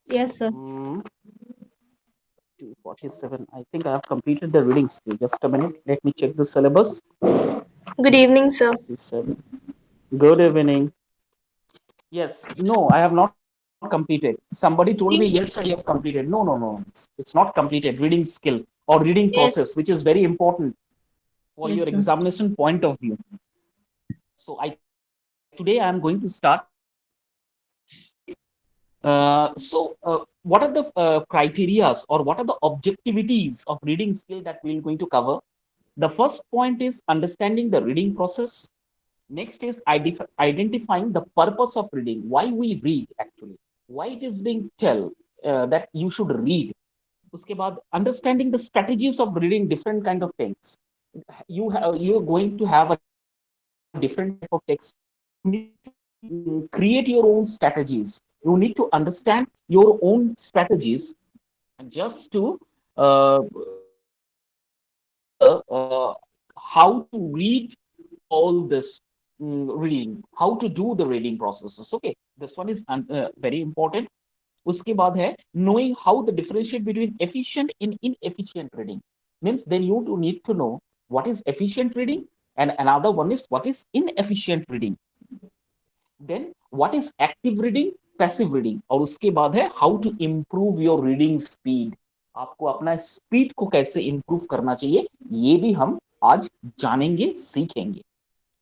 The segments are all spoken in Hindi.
Yes, sir. 247. I think I have completed the reading skill. Just a minute. Let me check the syllabus. Good evening, sir. 247. Good evening. Yes. No, I have not completed. Somebody told me, yes, sir, you have completed. No, no, no. It's not completed. Reading skill or reading Yes, process, which is very important for your yes, sir. examination point of view. So I today I am going to start reading skill. What are the criterias or what are the objectivities of reading skill that we're going to cover? The first point is understanding the reading process. Next is identifying the purpose of reading, why we read actually, why it is being tell that you should read. उसके बाद understanding the strategies of reading different kind of things. You're going to have a different type of text. You need to create your own strategies. You need to understand your own strategies just to consider how to read all this reading, how to do the reading processes. Okay, this one is very important. उसके बाद है knowing how the differentiate between efficient and inefficient reading. Means then you do need to know what is efficient reading and another one is what is inefficient reading. Then what is active reading, passive reading, और उसके बाद है how to improve your reading speed. आपको अपना स्पीड को कैसे इंप्रूव करना चाहिए ये भी हम आज जानेंगे सीखेंगे.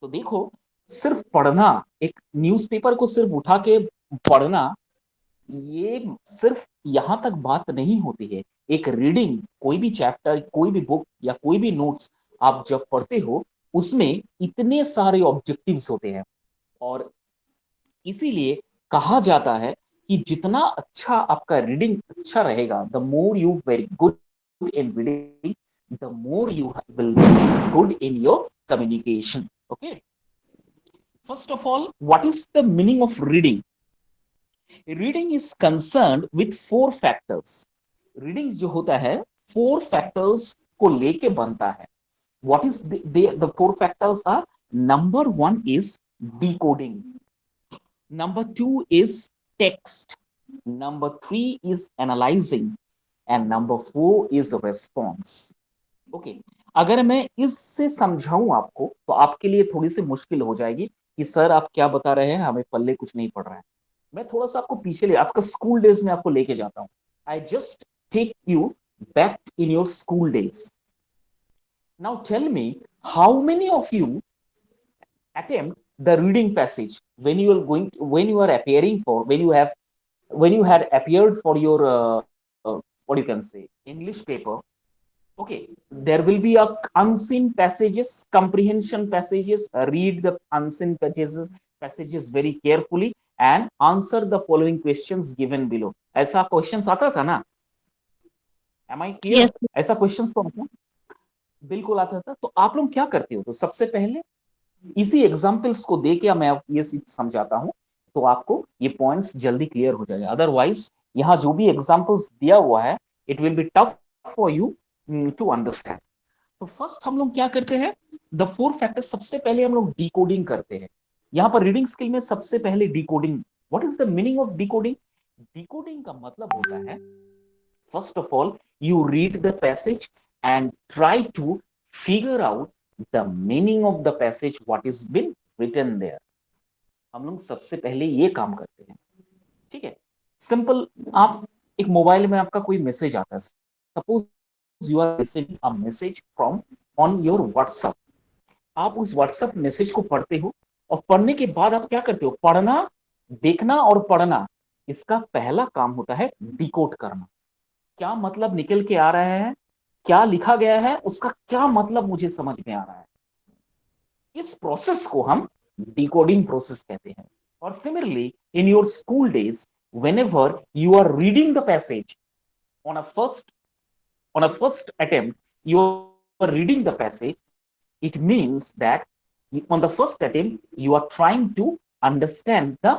तो देखो, सिर्फ पढ़ना, एक न्यूज़पेपर को सिर्फ उठा के पढ़ना, ये सिर्फ यहां तक बात नहीं होती है. एक रीडिंग, कोई भी चैप्टर, कोई भी बुक या कोई भी नोट्स आप जब पढ़ते हो उसमें इतने सारे ऑब्जेक्टिव्स होते हैं. और इसीलिए कहा जाता है कि जितना अच्छा आपका रीडिंग अच्छा रहेगा, the more you very good in reading, the more you will be good in your communication. Okay, first of all what is the meaning of reading. Reading is concerned with four factors. Reading जो होता है फोर फैक्टर्स को लेके बनता है. What is the four factors are. Number one is decoding. Number two is text. Number three is analyzing. And number four is response. Okay okay. अगर मैं इससे समझाऊं आपको तो आपके लिए थोड़ी सी मुश्किल हो जाएगी कि सर आप क्या बता रहे हैं, हमें पल्ले कुछ नहीं पड़ रहा है. मैं थोड़ा सा आपको पीछे ले, आपका स्कूल डेज में आपको लेके जाता हूं. I just take you back in your school days. Now tell me, how many of you attempt the reading passage when you are going to, when you are appearing for, when you had appeared for your what you can say English paper. Okay, there will be a unseen passages, comprehension passages. Read the unseen passages very carefully and answer the following questions given below. ऐसा क्वेश्चंस आता था ना? Am I clear? Yes, ऐसा क्वेश्चंस तो आता, बिल्कुल आता था. तो आप लोग क्या करते हो, तो सबसे पहले इसी एग्जाम्पल्स को देके मैं ये समझाता हूं तो आपको ये पॉइंट्स जल्दी क्लियर हो जाएगा. अदरवाइज यहाँ जो भी एग्जाम्पल्स दिया हुआ है it will be tough for you to understand. तो फर्स्ट हम लोग क्या करते हैं, द फोर फैक्टर्स. सबसे पहले हम लोग डिकोडिंग करते हैं. यहाँ पर रीडिंग स्किल में सबसे पहले decoding. What is the meaning of decoding. Decoding का मतलब होता है, first of all you read the passage and try to figure out the meaning of the passage, what is been written there. हम लोग सबसे पहले ये काम करते हैं. ठीक है, सिंपल. आप एक मोबाइल में आपका कोई मैसेज आता है, suppose you are receiving a message from on your WhatsApp. आप उस व्हाट्सएप मैसेज को पढ़ते हो और पढ़ने के बाद आप क्या करते हो, पढ़ना, देखना और पढ़ना, इसका पहला काम होता है डिकोड करना. क्या मतलब निकल के आ रहा है, क्या लिखा गया है, उसका क्या मतलब मुझे समझ में आ रहा है. इस प्रोसेस को हम डिकोडिंग प्रोसेस कहते हैं. और similarly in your school days, whenever you are reading the passage on a first attempt, you are reading the passage, it means that on the first attempt you are trying to understand the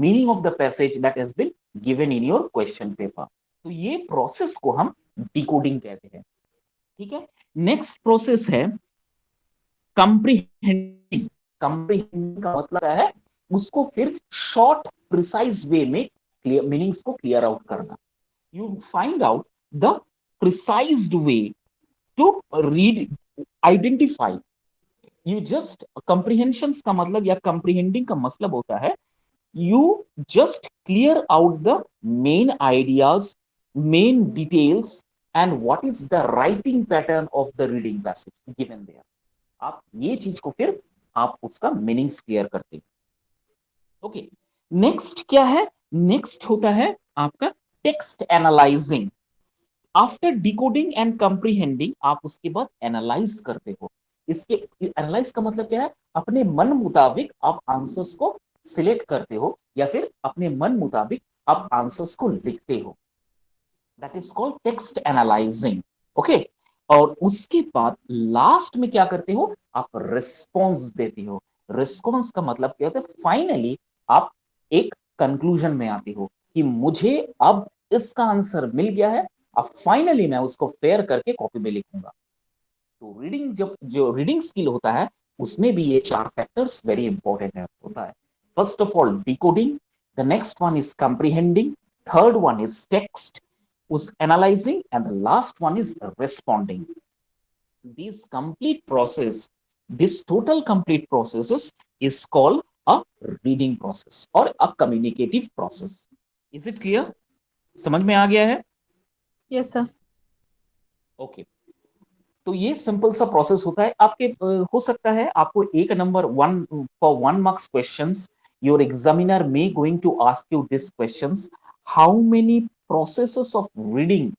meaning of the passage that has been given in your question paper. तो ये प्रोसेस को हम डिकोडिंग कहते हैं. ठीक है, नेक्स्ट प्रोसेस है कंप्रीहेंडिंग. कंप्रीहेंडिंग का मतलब है उसको फिर शॉर्ट प्रिसाइज वे में क्लियर मीनिंग्स को क्लियर आउट करना, you find out the precised way to read, identify, you just comprehension का मतलब या कंप्रीहेंडिंग का मतलब होता है you just clear out the main ideas, main details, and what is the writing pattern of the reading passage given there. आप ये चीज को फिर आप उसका मीनिंग्स क्लियर करते हैं। ओके, नेक्स्ट क्या है? नेक्स्ट होता है आपका text analysing. After decoding and comprehending आप उसके बाद एनालाइज करते हो। इसके एनालाइज का मतलब क्या है? अपने मन मुताबिक आप आंसर्स को सिलेक्ट करते हो या फिर अपने मन मुताबिक आप आंसर्स को लिखते हो। That is called text analysing. Okay, और उसके बाद लास्ट में क्या करते हो? आप रिस्पॉन्स देते हो। रिस्पॉन्स का मतलब क्या होता है? फाइनली आप एक कंक्लूजन में आते हो कि मुझे अब इसका आंसर मिल गया है, अब फाइनली मैं उसको फेयर करके कॉपी में लिखूंगा। तो रीडिंग, जब जो रीडिंग स्किल होता है उसमें भी ये चार फैक्टर्स वेरी इंपॉर्टेंट है होता है। First of all decoding, the next one is comprehending, third one is text उस analysing, and the last one is responding. This complete process, this total complete process is called a reading process और a communicative process. Is it clear? समझ में आ गया है? Yes, sir. ओके, तो ये सिंपल सा प्रोसेस होता है आपके। हो सकता है आपको एक number one for 1 marks questions, your examiner may going to ask you this questions, how many processes of reading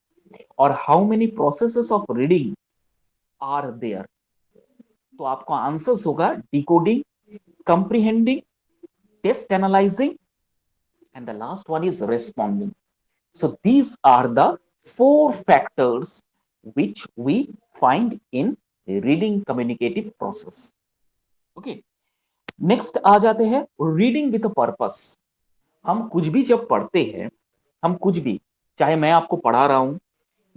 और how many processes of reading are there. तो आपका आंसर्स होगा decoding, comprehending, test analysing, and the last one is responding. So these are the 4 factors which we find in reading communicative process. Okay. Next आ जाते हैं reading with a purpose. हम कुछ भी जब पढ़ते हैं, हम कुछ भी, चाहे मैं आपको पढ़ा रहा हूं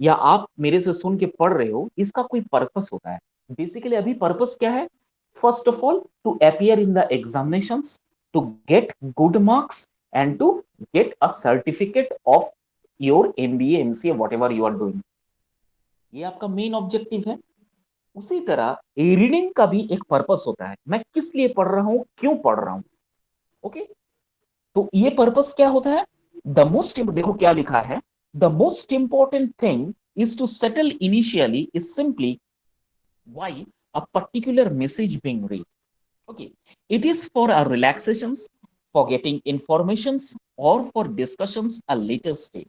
या आप मेरे से सुन के पढ़ रहे हो, इसका कोई पर्पस होता है। बेसिकली अभी पर्पस क्या है? First of all to appear in the examinations, to get good marks, and to get a certificate of your MBA MCA whatever you are doing. ये आपका मेन ऑब्जेक्टिव है। उसी तरह रीडिंग का भी एक पर्पस होता है, मैं किस लिए पढ़ रहा हूं, क्यों पढ़ रहा हूं। ओके, तो ये पर्पस क्या होता है? द मोस्ट, देखो क्या लिखा है, the most important thing is to settle initially is simply why a particular message being read. Okay, it is for a relaxations, for getting informations, और for discussions a later stage.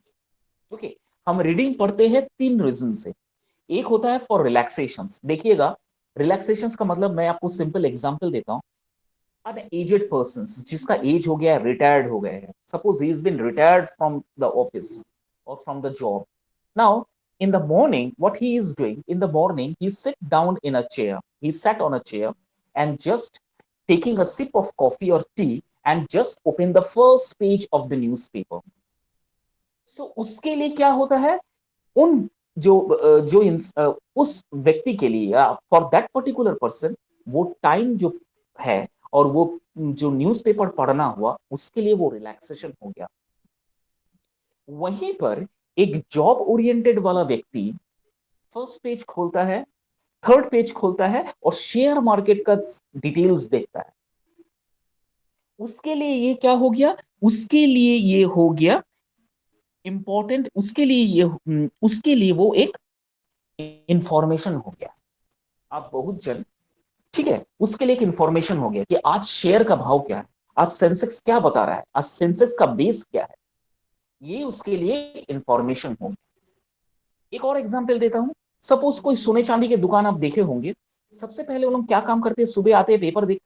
Okay, हम रीडिंग पढ़ते हैं 3 रीजन से। एक होता है फॉर रिलैक्सेशंस। देखिएगा, रिलैक्सेशंस का मतलब मैं आपको सिंपल एग्जांपल देता हूं। an aged person जिसका एज हो गया है, रिटायर्ड हो गए हैं, suppose he is been retired from the office और from the job. Now in the morning what he is doing, in the morning he sit down in a chair, he sat on a chair and just taking a sip of coffee or tea and just open the first page of the newspaper. So उसके लिए क्या होता है? उन जो उस व्यक्ति के लिए या फॉर दैट पर्टिकुलर पर्सन वो टाइम जो है और वो जो न्यूज़पेपर पढ़ना हुआ उसके लिए वो रिलैक्सेशन हो गया। वहीं पर एक जॉब ओरिएंटेड वाला व्यक्ति फर्स्ट पेज खोलता है, थर्ड पेज खोलता है और शेयर मार्केट का डिटेल्स देखता है। उसके लिए ये क्या हो गया? उसके लिए ये हो गया इंपॉर्टेंट, उसके लिए वो एक इंफॉर्मेशन हो गया। आप बहुत जन, ठीक है, उसके लिए एक इंफॉर्मेशन हो गया कि आज शेयर का भाव क्या है, आज सेंसेक्स क्या बता रहा है, आज सेंसेक्स का बेस क्या है, ये उसके लिए इंफॉर्मेशन होगी। एक और एग्जांपल देता हूं। सपोज कोई सोने चांदी की दुकान आप देखे होंगे, सबसे पहले वो लोग क्या काम करते हैं? सुबह आते हैं, पेपर देख,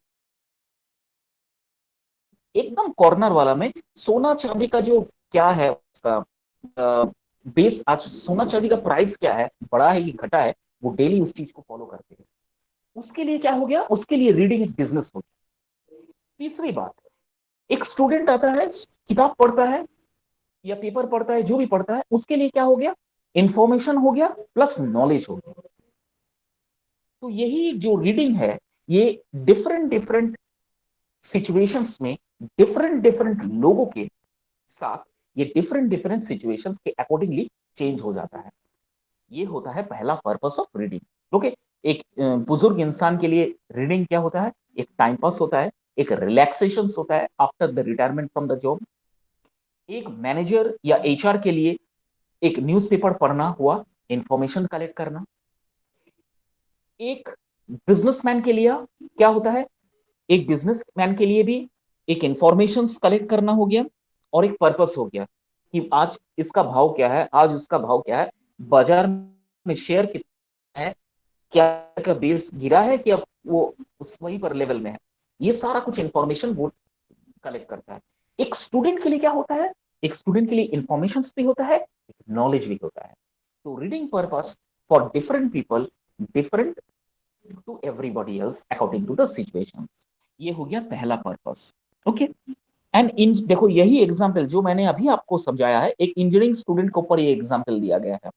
एकदम कॉर्नर वाला में सोना चांदी का जो क्या है उसका बेस, आज सोना चांदी का प्राइस क्या है, बढ़ा है कि घटा है, वो डेली उस चीज को फॉलो करते हैं। उसके लिए क्या हो गया? उसके लिए रीडिंग एक बिजनेस हो गया। तीसरी बात, एक स्टूडेंट आता है, किताब पढ़ता है या पेपर पढ़ता है, जो भी पढ़ता है, उसके लिए क्या हो गया? इंफॉर्मेशन हो गया प्लस नॉलेज हो गया। तो यही जो रीडिंग है, ये डिफरेंट डिफरेंट सिचुएशंस में डिफरेंट डिफरेंट लोगों के साथ ये डिफरेंट डिफरेंट सिचुएशंस के अकॉर्डिंगली चेंज हो जाता है। ये होता है पहला पर्पस ऑफ रीडिंग। ओके, एक बुजुर्ग इंसान के लिए रीडिंग क्या होता है? एक टाइम पास होता है, एक रिलैक्सेशन होता है after the retirement from the job. एक मैनेजर या एचआर के लिए एक न्यूज़पेपर पढ़ना हुआ, इंफॉर्मेशन कलेक्ट करना। एक बिजनेसमैन के लिए क्या होता है? एक बिजनेसमैन के लिए भी एक इंफॉर्मेशन कलेक्ट करना हो गया, और एक पर्पस हो गया कि आज इसका भाव क्या है, आज उसका भाव क्या है, बाजार में शेयर कितना है, क्या का बेस गिरा है कि अब वो उस वहीं पर लेवल में है। ये सारा कुछ इंफॉर्मेशन वो कलेक्ट करता है। एक स्टूडेंट के लिए क्या होता है? एक स्टूडेंट के लिए इंफॉर्मेशन भी होता है, एक नॉलेज भी होता है। तो reading purpose for different people different to everybody else according to the situation. ये हो गया पहला पर्पस। ओके, एंड इन देखो यही एग्जाम्पल जो मैंने अभी आपको समझाया है, एक इंजीनियरिंग स्टूडेंट के ऊपर ये एग्जाम्पल दिया गया है।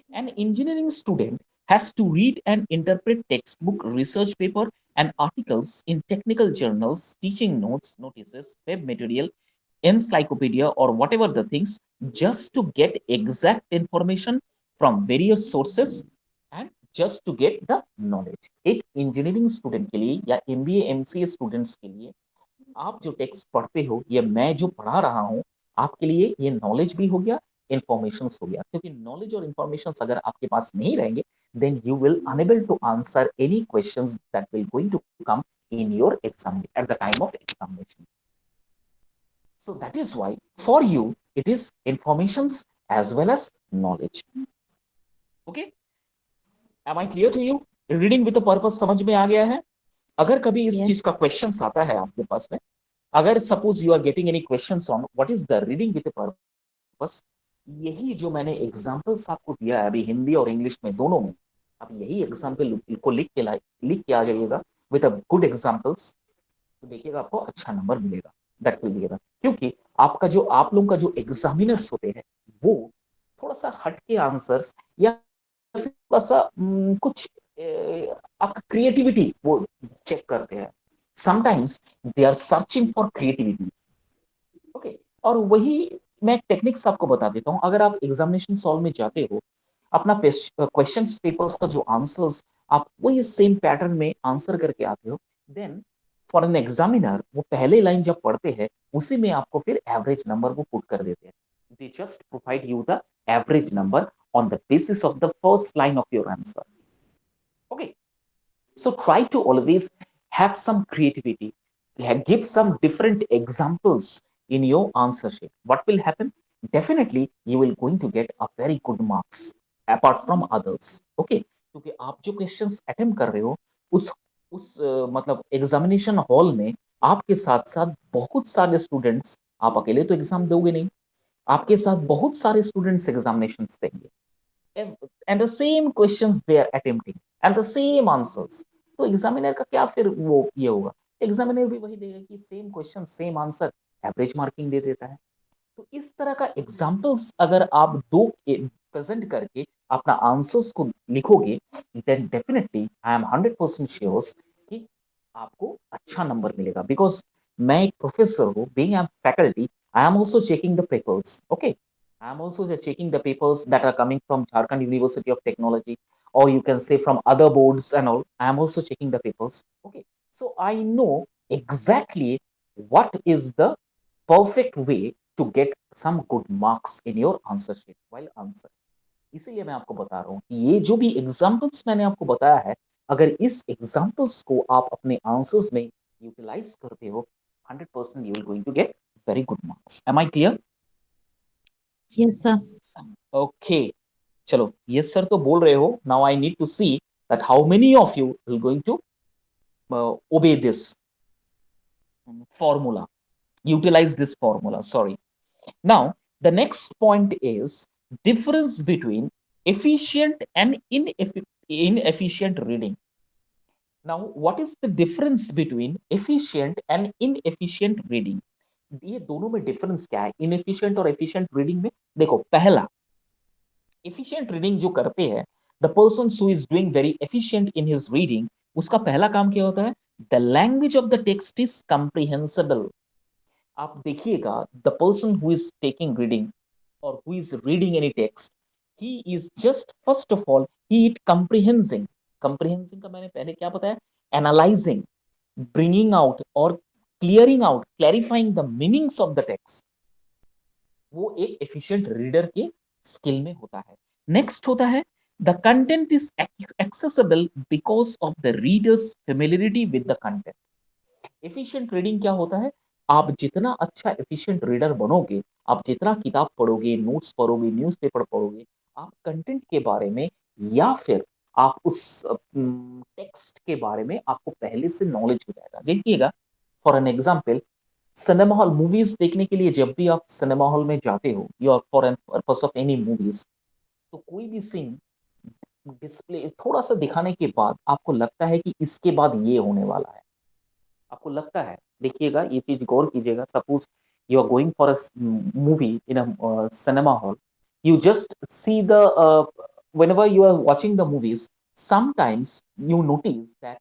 An engineering student has to read and interpret textbook, research paper, and articles in technical journals, teaching notes, notices, web material, encyclopedia, or whatever the things, just to get exact information from various sources and just to get the knowledge. एक इंजीनियरिंग स्टूडेंट के लिए या एमबीए एमसीए स्टूडेंट्स के लिए आप जो टेक्स्ट पढ़ते हो, ये मैं जो पढ़ा रहा हूँ, आपके लिए ये नॉलेज भी हो गया, इंफॉर्मेशन हो गया। क्योंकि नॉलेज और इंफॉर्मेशन अगर आपके पास नहीं रहेंगे, then you will unable to answer any questions that will going to come in your exam at the time of examination. So that is why for you it is informations as well as knowledge. Okay, am I clear to you? Reading with a purpose समझ में आ गया है? अगर कभी इस Yes. चीज का क्वेश्चन आता है आपके पास में, अगर suppose you are getting any questions on what is the reading with purpose, यही जो मैंने एग्जांपल्स आपको दिया है अभी हिंदी और इंग्लिश में दोनों में, आप यही एग्जांपल को लिख के आ जाइएगा विद अ गुड एग्जांपल्स, तो देखिएगा आपको अच्छा नंबर मिलेगा, दैट विल मिलेगा। क्योंकि आपका जो आप लोगों का जो एग्जामिनर्स होते हैं वो थोड़ा सा हटके आंसर्स या फिर थोड़ा सा कुछ आपका क्रिएटिविटी वो चेक करते हैं। Sometimes they are searching for creativity. Okay, और वही मैं एक टेक्निक्स आपको बता देता हूँ। अगर आप एग्जामिनेशन सॉल्व में जाते हो, अपना क्वेश्चन पेपर्स का जो आंसर्स आप वही सेम पैटर्न में आंसर करके आते हो, देन फॉर एन एग्जामिनर वो पहले लाइन जब पढ़ते हैं उसी में आपको फिर एवरेज नंबर वो पुट कर देते हैं। They just provide you the average number on the basis of the first line of your answer. Okay, so try to always have some creativity, give some different examples in your answer sheet. What will happen? Definitely, you will going to get a very good marks apart from others. Okay, क्योंकि आप जो क्वेश्चंस अटेम्प्ट कर रहे हो मतलब एग्जामिनेशन हॉल में आपके साथ साथ बहुत सारे स्टूडेंट्स, आप अकेले तो एग्जाम दोगे नहीं, आपके साथ बहुत सारे स्टूडेंट्स एग्जामिनेशन देंगे, and the same questions they are attempting and the same answers। तो एग्जामिनर का क्या फिर वो ये होगा, एग्जामिनर भी वही देगा कि same question same answer, average marking दे देता है। तो इस तरह का एग्जाम्पल्स अगर आप दो प्रेजेंट करके अपना आंसर्स को लिखोगे, then definitely I am 100% sure कि आपको अच्छा नंबर मिलेगा। बिकॉज मैं एक प्रोफेसर हूँ, being I am faculty, I am also checking the papers. Okay, I am also checking the papers that are coming from Jharkhand University of Technology, or you can say from other boards and all. I am also checking the papers. Okay, so I know exactly what is the perfect way to get some good marks in your answer sheet while answer। इसीलिए मैं आपको बता रहा हूँ कि ये जो भी एग्जाम्पल्स मैंने आपको बताया है, अगर इस एग्जाम्पल्स को आप अपने आंसर्स में यूटिलाइज करते हो, 100% you will going to get very good marks। Am I clear? Yes, sir. Okay, चलो यस सर तो बोल रहे हो। Now I need to see that how many of you will going to obey this formula, utilize this formula, sorry। Now the next point is difference between efficient and inefficient reading। now what is the difference between efficient and inefficient reading? ये दोनों में डिफरेंस क्या है, इनएफिशिएंट और एफिशिएंट रीडिंग में? देखो, पहला, एफिशिएंट रीडिंग जो करते हैं, the person who is doing very efficient in his reading, उसका पहला काम क्या होता है? The language of the text is comprehensible. आप देखिएगा, the person who is taking reading or who is reading any text, he is just first of all he it comprehending का मैंने पहले क्या बताया, analyzing, bringing out or clearing out, clarifying the meanings of the text, वो एक एफिशिएंट रीडर के स्किल में होता है। नेक्स्ट होता है the content is accessible because of the readers familiarity with the content. Efficient reading क्या होता है, आप जितना अच्छा एफिशिएंट रीडर बनोगे, आप जितना किताब पढ़ोगे, नोट्स पढ़ोगे, न्यूज़पेपर पढ़ोगे, आप कंटेंट के बारे में या फिर आप उस टेक्स्ट के बारे में आपको पहले से नॉलेज हो जाएगा। देखिएगा, for an example, cinema hall movies देखने के लिए जब भी आप सिनेमा हॉल में जाते हो या for an purpose of any movies, तो कोई भी सीन डिस्प्ले थोड़ा सा दिखाने के बाद आपको लगता है कि इसके बाद ये होने वाला है, आपको लगता है। देखिएगा, ये चीज गौर कीजिएगा, suppose you are going for a movie in a cinema hall, you just see the whenever you are watching the movies, sometimes you notice that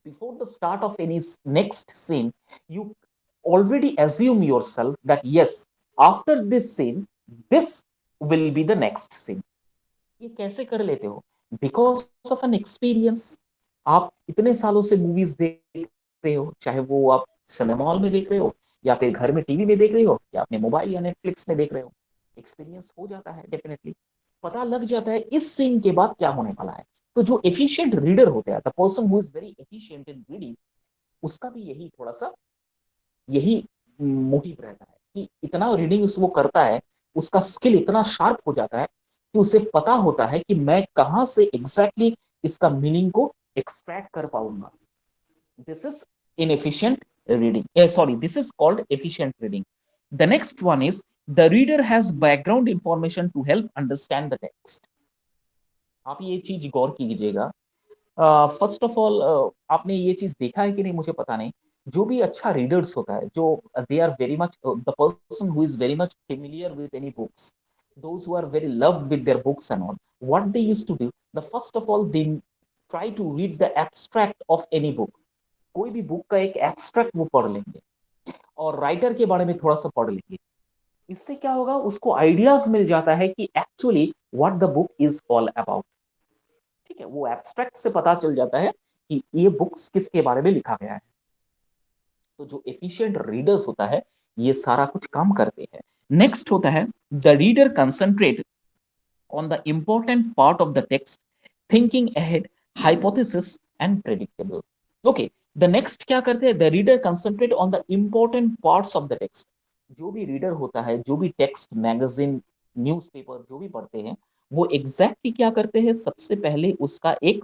before the start of any next scene, you already assume yourself that yes, after this scene, this will be the next scene. ये कैसे कर लेते हो? Because of an experience. आप इतने सालों से मूवीज देख रहे हो, चाहे वो आप सिनेमा हॉल में देख रहे हो या फिर घर में टीवी में देख रहे हो या अपने मोबाइल या नेटफ्लिक्स में देख रहे हो, एक्सपीरियंस हो जाता है डेफिनेटली, पता लग जाता है इस सीन के बाद क्या होने वाला है। तो जो एफिशिएंट रीडर होता है, the person who is very efficient in reading, उसका भी यही थोड़ा सा यही मोटिव रहता है कि इतना रीडिंग वो करता है, उसका स्किल इतना शार्प हो जाता है कि उसे पता होता है कि मैं कहां से एग्जैक्टली exactly इसका मीनिंग को एक्सट्रैक्ट कर पाऊंगा। This is inefficient reading, sorry, this is called efficient reading. The next one is the reader has background information to help understand the text. आप ये चीज गौर कीजिएगा। फर्स्ट ऑफ ऑल, आपने ये चीज देखा है कि नहीं मुझे पता नहीं, जो भी अच्छा रीडर्स होता है, जो they are very much the person who is very much familiar with any books, those who are very loved with their books and all, what they used to do, the first of all they try to read the abstract of any book। कोई भी बुक का एक एब्स्ट्रैक्ट वो पढ़ लेंगे और राइटर के बारे में थोड़ा सा पढ़ लेंगे। इससे क्या होगा, उसको आइडियाज मिल जाता है कि actually what the book is all about. ठीक है, वो एब्स्ट्रैक्ट से पता चल जाता है कि ये बुक्स किसके बारे में लिखा गया है। तो जो एफिशिएंट रीडर्स होता है, ये सारा कुछ काम करते हैं। नेक्स्ट होता है the reader concentrate on the important part of the text, thinking ahead, hypothesis and predictable। Okay, the next क्या करते हैं, the reader concentrate on the important parts of the text। जो भी रीडर होता है, जो भी टेक्स्ट, मैगजीन, न्यूज़पेपर जो भी पढ़ते हैं, वो एग्जैक्टली क्या करते हैं, सबसे पहले उसका एक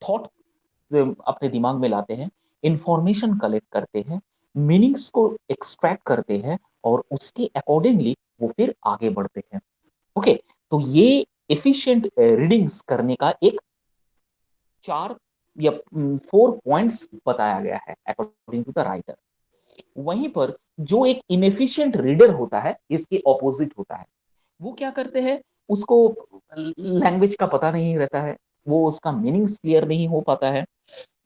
थॉट अपने दिमाग में लाते हैं, इंफॉर्मेशन कलेक्ट करते हैं, मीनिंग्स को एक्सट्रैक्ट करते हैं और उसके अकॉर्डिंगली वो फिर आगे बढ़ते हैं। ओके, तो ये एफिशिएंट रीडिंग्स करने का एक 4 या 4 पॉइंट्स बताया गया है अकॉर्डिंग टू द राइटर। वहीं पर जो एक इनएफिशिएंट रीडर होता है, इसके ऑपोजिट होता है। वो क्या करते हैं, उसको लैंग्वेज का पता नहीं रहता है, वो उसका मीनिंग्स क्लियर नहीं हो पाता है,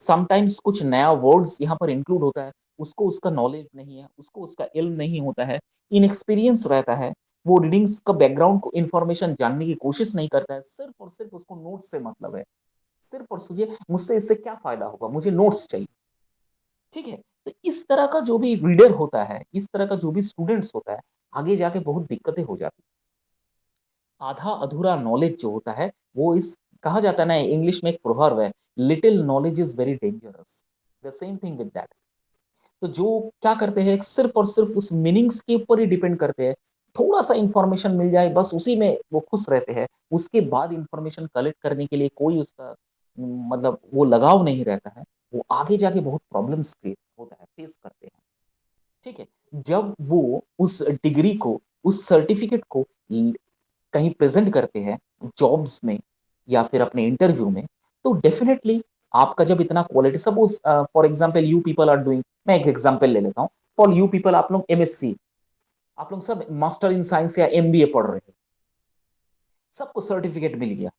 समटाइम्स कुछ नया वर्ड्स यहाँ पर इंक्लूड होता है, उसको उसका नॉलेज नहीं है, उसको उसका इल्म नहीं होता है, इनएक्सपीरियंस रहता है, वो रीडिंग्स का बैकग्राउंड को इंफॉर्मेशन जानने की कोशिश नहीं करता है, सिर्फ और सिर्फ उसको नोट से मतलब है, सिर्फ और सोचिए मुझसे इससे क्या फायदा होगा, मुझे नोट्स चाहिए। ठीक है, तो इस तरह का जो भी रीडर होता है, इस तरह का जो भी स्टूडेंट्स होता है, आगे जाके बहुत दिक्कतें हो जाती है। आधा अधूरा नॉलेज जो होता है, वो इस कहा जाता है ना, इंग्लिश में एक प्रोवर्ब है, little knowledge is very dangerous. The same thing with that. तो जो क्या करते हैं, सिर्फ और सिर्फ उस मीनिंग्स के ऊपर ही डिपेंड करते हैं, थोड़ा सा इंफॉर्मेशन मिल जाए बस उसी में वो खुश रहते हैं, उसके बाद इंफॉर्मेशन कलेक्ट करने के लिए कोई उसका मतलब वो लगाव नहीं रहता है, वो आगे जाके बहुत प्रॉब्लम्स क्रिएट होता है, फेस करते हैं। ठीक है, जब वो उस डिग्री को, उस सर्टिफिकेट को कहीं प्रेजेंट करते हैं, जॉब्स में या फिर अपने इंटरव्यू में, तो डेफिनेटली आपका जब इतना quality, suppose for example you people are doing, मैं एक एग्जांपल ले लेता हूँ, फॉर यू पीपल, आप लोग एमएससी, आप लोग सब मास्टर इन साइंस या एमबीए पढ़ रहे हैं, सबको सर्टिफिकेट मिल गया।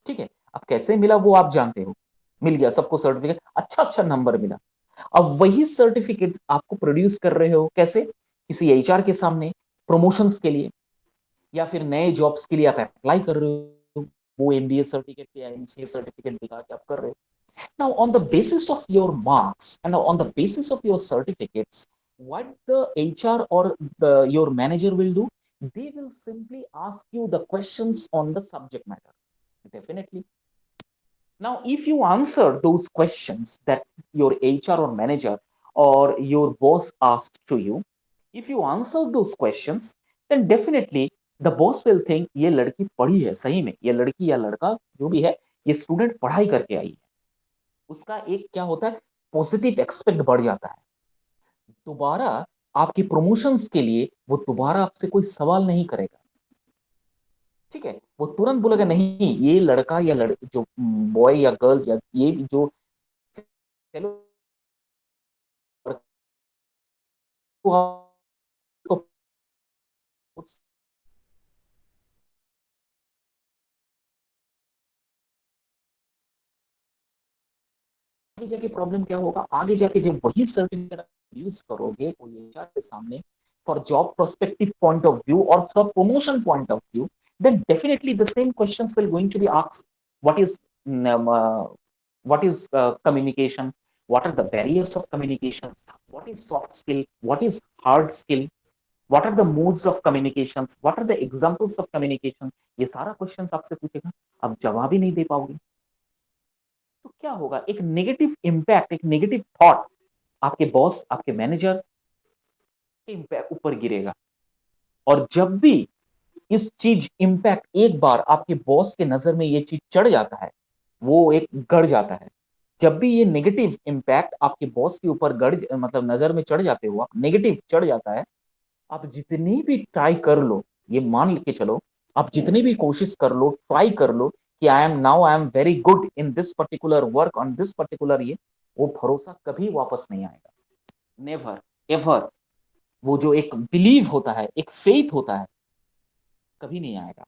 ठीक है, अब कैसे मिला वो आप जानते हो, मिल गया सबको सर्टिफिकेट, अच्छा अच्छा नंबर मिला। अब वही सर्टिफिकेट आपको प्रोड्यूस कर रहे हो कैसे, किसी एचआर के सामने, प्रमोशंस के लिए, या फिर नए जॉब्स के लिए आप अप्लाई कर रहे हो, वो एमबीए सर्टिफिकेट या एमसीए सर्टिफिकेट दिखा के आप कर रहे हो. Now, on the basis of your marks and on the basis of your certificates, what the HR or your manager will do, they will simply ask you the questions on the subject matter. Definitely. Now, if you answer those questions that your HR or manager or your boss asked to you, if you answer those questions, then definitely the boss will think ये लड़की पढ़ी है सही में, ये लड़की या लड़का जो भी है, ये स्टूडेंट पढ़ाई करके आई है. उसका एक क्या होता है, पॉजिटिव एक्सपेक्ट बढ़ जाता है. दोबारा आपकी प्रमोशंस के लिए वो दोबारा आपसे कोई सवाल नहीं करेगा. ठीक है, वो तुरंत बोलेगा नहीं, ये लड़का या जो बॉय या गर्ल या ये जो फेलो आगे जाके प्रॉब्लम क्या होगा, आगे जाके जब वही सर्टिफिकेट यूज करोगे कोई एचआर के सामने for job prospective point of view और for promotion point of view, then definitely the same questions will going to be asked. What is communication, what are the barriers of communication, what is soft skill, what is hard skill, what are the modes of communication, what are the examples of communication, ये सारा क्वेश्चन आपसे पूछेगा, आप जवाब ही नहीं दे पाओगे. तो क्या होगा, एक नेगेटिव इंपैक्ट, एक नेगेटिव थॉट आपके बॉस, आपके मैनेजर के इम्पैक्ट ऊपर गिरेगा. और जब भी इस चीज इंपैक्ट एक बार आपके बॉस के नजर में ये चीज चढ़ जाता है, वो एक गड़ जाता है. जब भी ये नेगेटिव इंपैक्ट आपके बॉस के ऊपर गड़ मतलब नजर में चढ़ जाते हो, आप नेगेटिव चढ़ जाता है, आप जितनी भी ट्राई कर लो, ये मान के चलो, आप जितनी भी कोशिश कर लो, ट्राई कर लो कि I am very good in this particular work on this particular ये, वो भरोसा कभी वापस नहीं आएगा. Never ever. वो जो एक बिलीव होता है, एक फेथ होता है, कभी नहीं आएगा.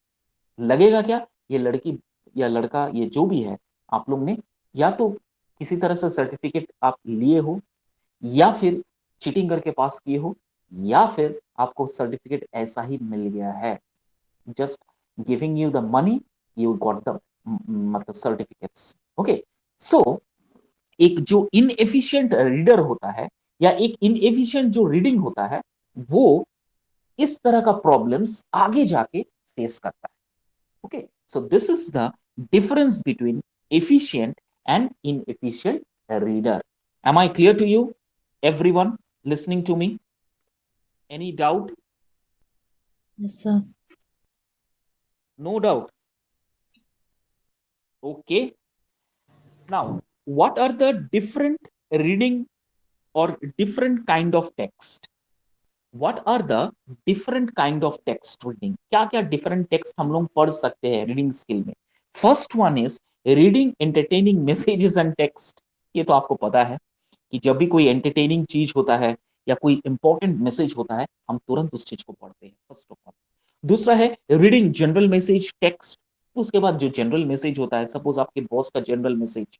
लगेगा क्या, ये लड़की या लड़का ये जो भी है, आप लोग ने या तो किसी तरह से सर्टिफिकेट आप लिए हो, या फिर चीटिंग करके पास किए हो, या फिर आपको सर्टिफिकेट ऐसा ही मिल गया है, just giving you the money, you got the मतलब सर्टिफिकेट्स. ओके, सो एक जो इनएफिशिएंट रीडर होता है या एक इनएफिशिएंट जो रीडिंग होता है, वो इस तरह का प्रॉब्लम्स आगे जाके फेस करता है. Okay, so this is the difference between efficient and inefficient reader. Am I clear to you, everyone listening to me? Any doubt? Yes, sir. No doubt. Okay. Now, what are the different reading or different kind of text? What are the different kind of text reading? क्या क्या different text हम लोग पढ़ सकते हैं reading skill में? First one is reading entertaining messages and text. ये तो आपको पता है कि जब भी कोई entertaining चीज होता है या कोई important message होता है, हम तुरंत उस चीज को पढ़ते हैं फर्स्ट ऑफ ऑल. दूसरा है रीडिंग जनरल मैसेज टेक्स्ट. उसके बाद जो जनरल मैसेज होता है, सपोज आपके बॉस का जनरल मैसेज,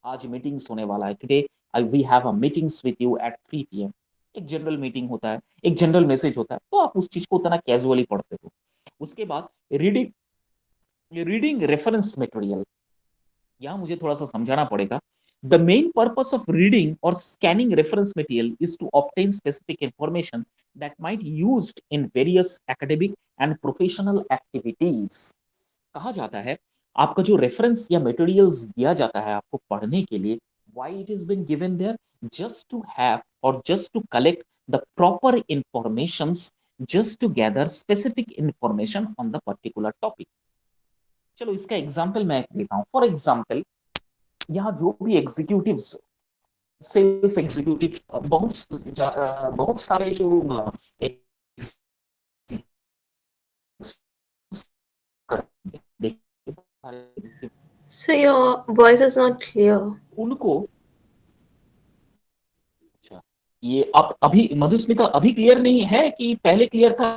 आज मीटिंग्स होने वाला है, today I we have a meetings with you at 3 PM. एक जनरल मीटिंग होता है, एक जनरल मैसेज होता है, तो आप उस चीज को उतना कैजुअली पढ़ते हो. उसके बाद रीडिंग रीडिंग रेफरेंस मटेरियल. यहां मुझे थोड़ा सा समझाना पड़ेगा. The main purpose of reading और scanning reference material is to obtain specific information that might used in various academic and professional activities. कहा जाता है आपका जो रेफरेंस या मटेरियल्स दिया जाता है आपको पढ़ने के लिए, why it is been given there, just to have or just to collect the proper informations, just to gather specific information on the particular topic. चलो इसका एग्जांपल मैं देता हूं. फॉर एग्जांपल, यहाँ जो भी एग्जीक्यूटिव्स, सेल्स एग्जीक्यूटिव, बहुत सारे जो So your voice is not clear. उनको, अच्छा, ये अब अभी मधुस्मिता अभी क्लियर नहीं है कि पहले क्लियर था,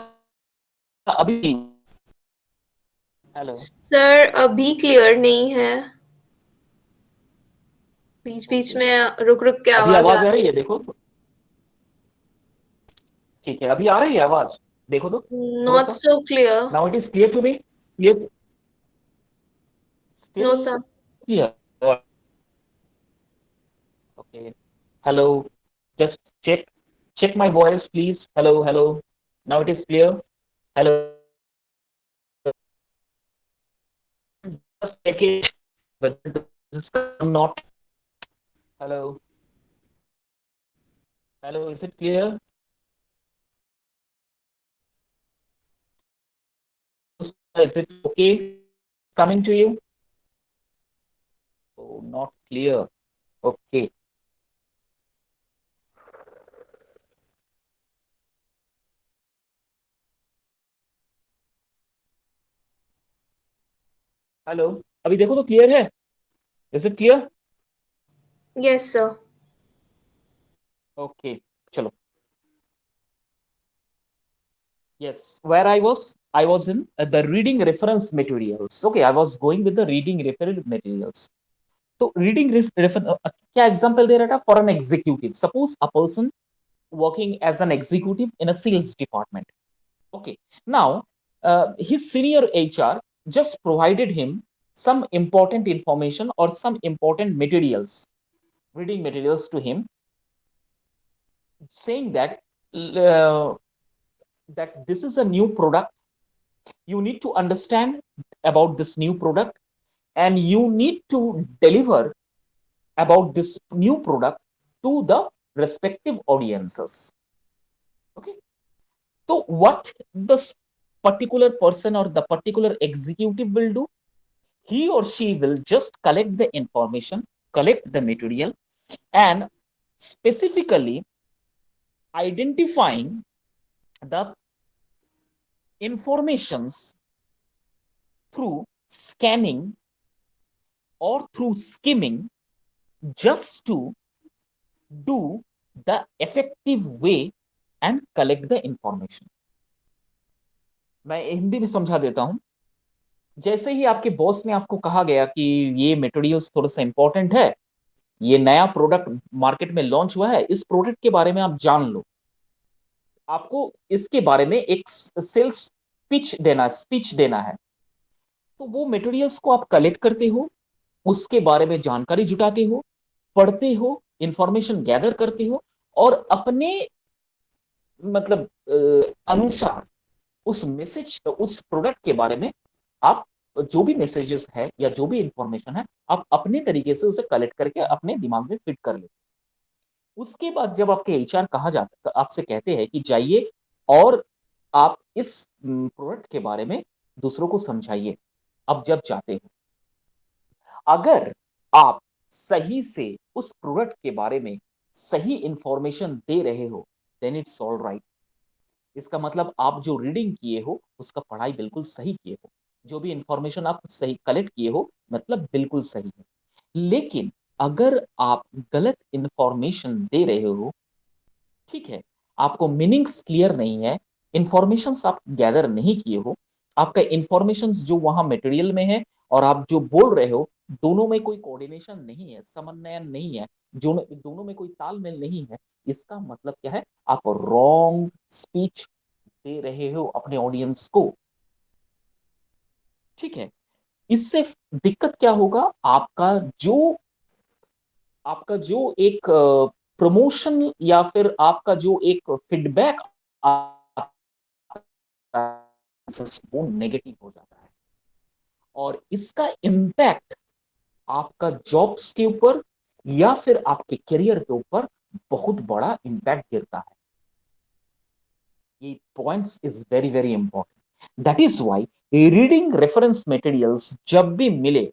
अभी? हेलो. Sir, अभी clear नहीं है. बीच बीच ओके, में रुक रुक के अभी आवाज आ आवाज आ रही रही है? देखो तो, ठीक है, अभी आ रही है आवाज? देखो तो है। थोड़ा नॉट सा। So clear. Now it is clear to me, clear, no still sir. Clear? Okay. Hello. Just check my voice, please. Hello, hello. Now it is clear. Hello. Just check it whether this is or not. Hello. Hello. Is it clear? Is it okay? Coming to you? Oh, not clear. Okay. Hello, अभी देखो तो क्लियर है? Is it clear? Yes sir. Okay, चलो। Yes, where I was in the reading reference materials. Okay, I was going with the reading reference materials. तो रीडिंग रेफर क्या एग्जांपल दे रहा था? For an executive, suppose a person working as an executive in a sales department. Okay, now his senior HR just provided him some important information or some important materials, reading materials to him, saying uh, that this is a new product. You need to understand about this new product, and you need to deliver about this new product to the respective audiences. Okay, so what this particular person or the particular executive will do, he or she will just collect the information, collect the material, and specifically identifying the informations through scanning or through skimming, just to do the effective way and collect the information. मैं हिंदी में समझा देता हूं। जैसे ही आपके बॉस ने आपको कहा गया कि ये मटेरियल्स थोड़ा सा इंपॉर्टेंट है, ये नया प्रोडक्ट मार्केट में लॉन्च हुआ है, इस प्रोडक्ट के बारे में आप जान लो, आपको इसके बारे में एक सेल्स पिच देना, स्पीच देना है, तो वो मटेरियल्स को आप कलेक्ट करते हो, उसके बारे में जानकारी जुटाते हो, पढ़ते हो, इंफॉर्मेशन गैदर करते हो, और अपने मतलब अनुसार उस मैसेज, उस प्रोडक्ट के बारे में आप जो भी मैसेजेस है या जो भी इंफॉर्मेशन है, आप अपने तरीके से उसे कलेक्ट करके अपने दिमाग में फिट कर लेते। उसके बाद जब आपके एचआर कहा जाता है, तो आपसे कहते हैं कि जाइए और आप इस प्रोडक्ट के बारे में दूसरों को समझाइए। अब जब जाते हो, अगर आप सही से उस प्रोडक्ट के बारे में सही इंफॉर्मेशन दे रहे हो, देन इट्स ऑल राइट। इसका मतलब आप जो रीडिंग किए हो उसका पढ़ाई बिल्कुल सही किए हो, जो भी इंफॉर्मेशन आप सही कलेक्ट किए हो मतलब बिल्कुल सही है। लेकिन अगर आप गलत इंफॉर्मेशन दे रहे हो, ठीक है, आपको मीनिंग्स क्लियर नहीं है, इंफॉर्मेशंस आप गैदर नहीं किए हो, आपका इंफॉर्मेशंस जो वहां मटेरियल में है और आप जो बोल रहे हो, दोनों में कोई कोऑर्डिनेशन नहीं है, समन्वय नहीं है, जो दोनों में कोई तालमेल नहीं है, इसका मतलब क्या है? आप रॉन्ग स्पीच दे रहे हो अपने ऑडियंस को। ठीक है, इससे दिक्कत क्या होगा? आपका जो एक प्रमोशन या फिर आपका जो एक फीडबैक वो नेगेटिव हो जाता है, और इसका इम्पैक्ट आपका जॉब्स के ऊपर या फिर आपके करियर के ऊपर बहुत बड़ा इम्पैक्ट गिरता है। ये points is very very important. That is why reading reference materials जब भी मिले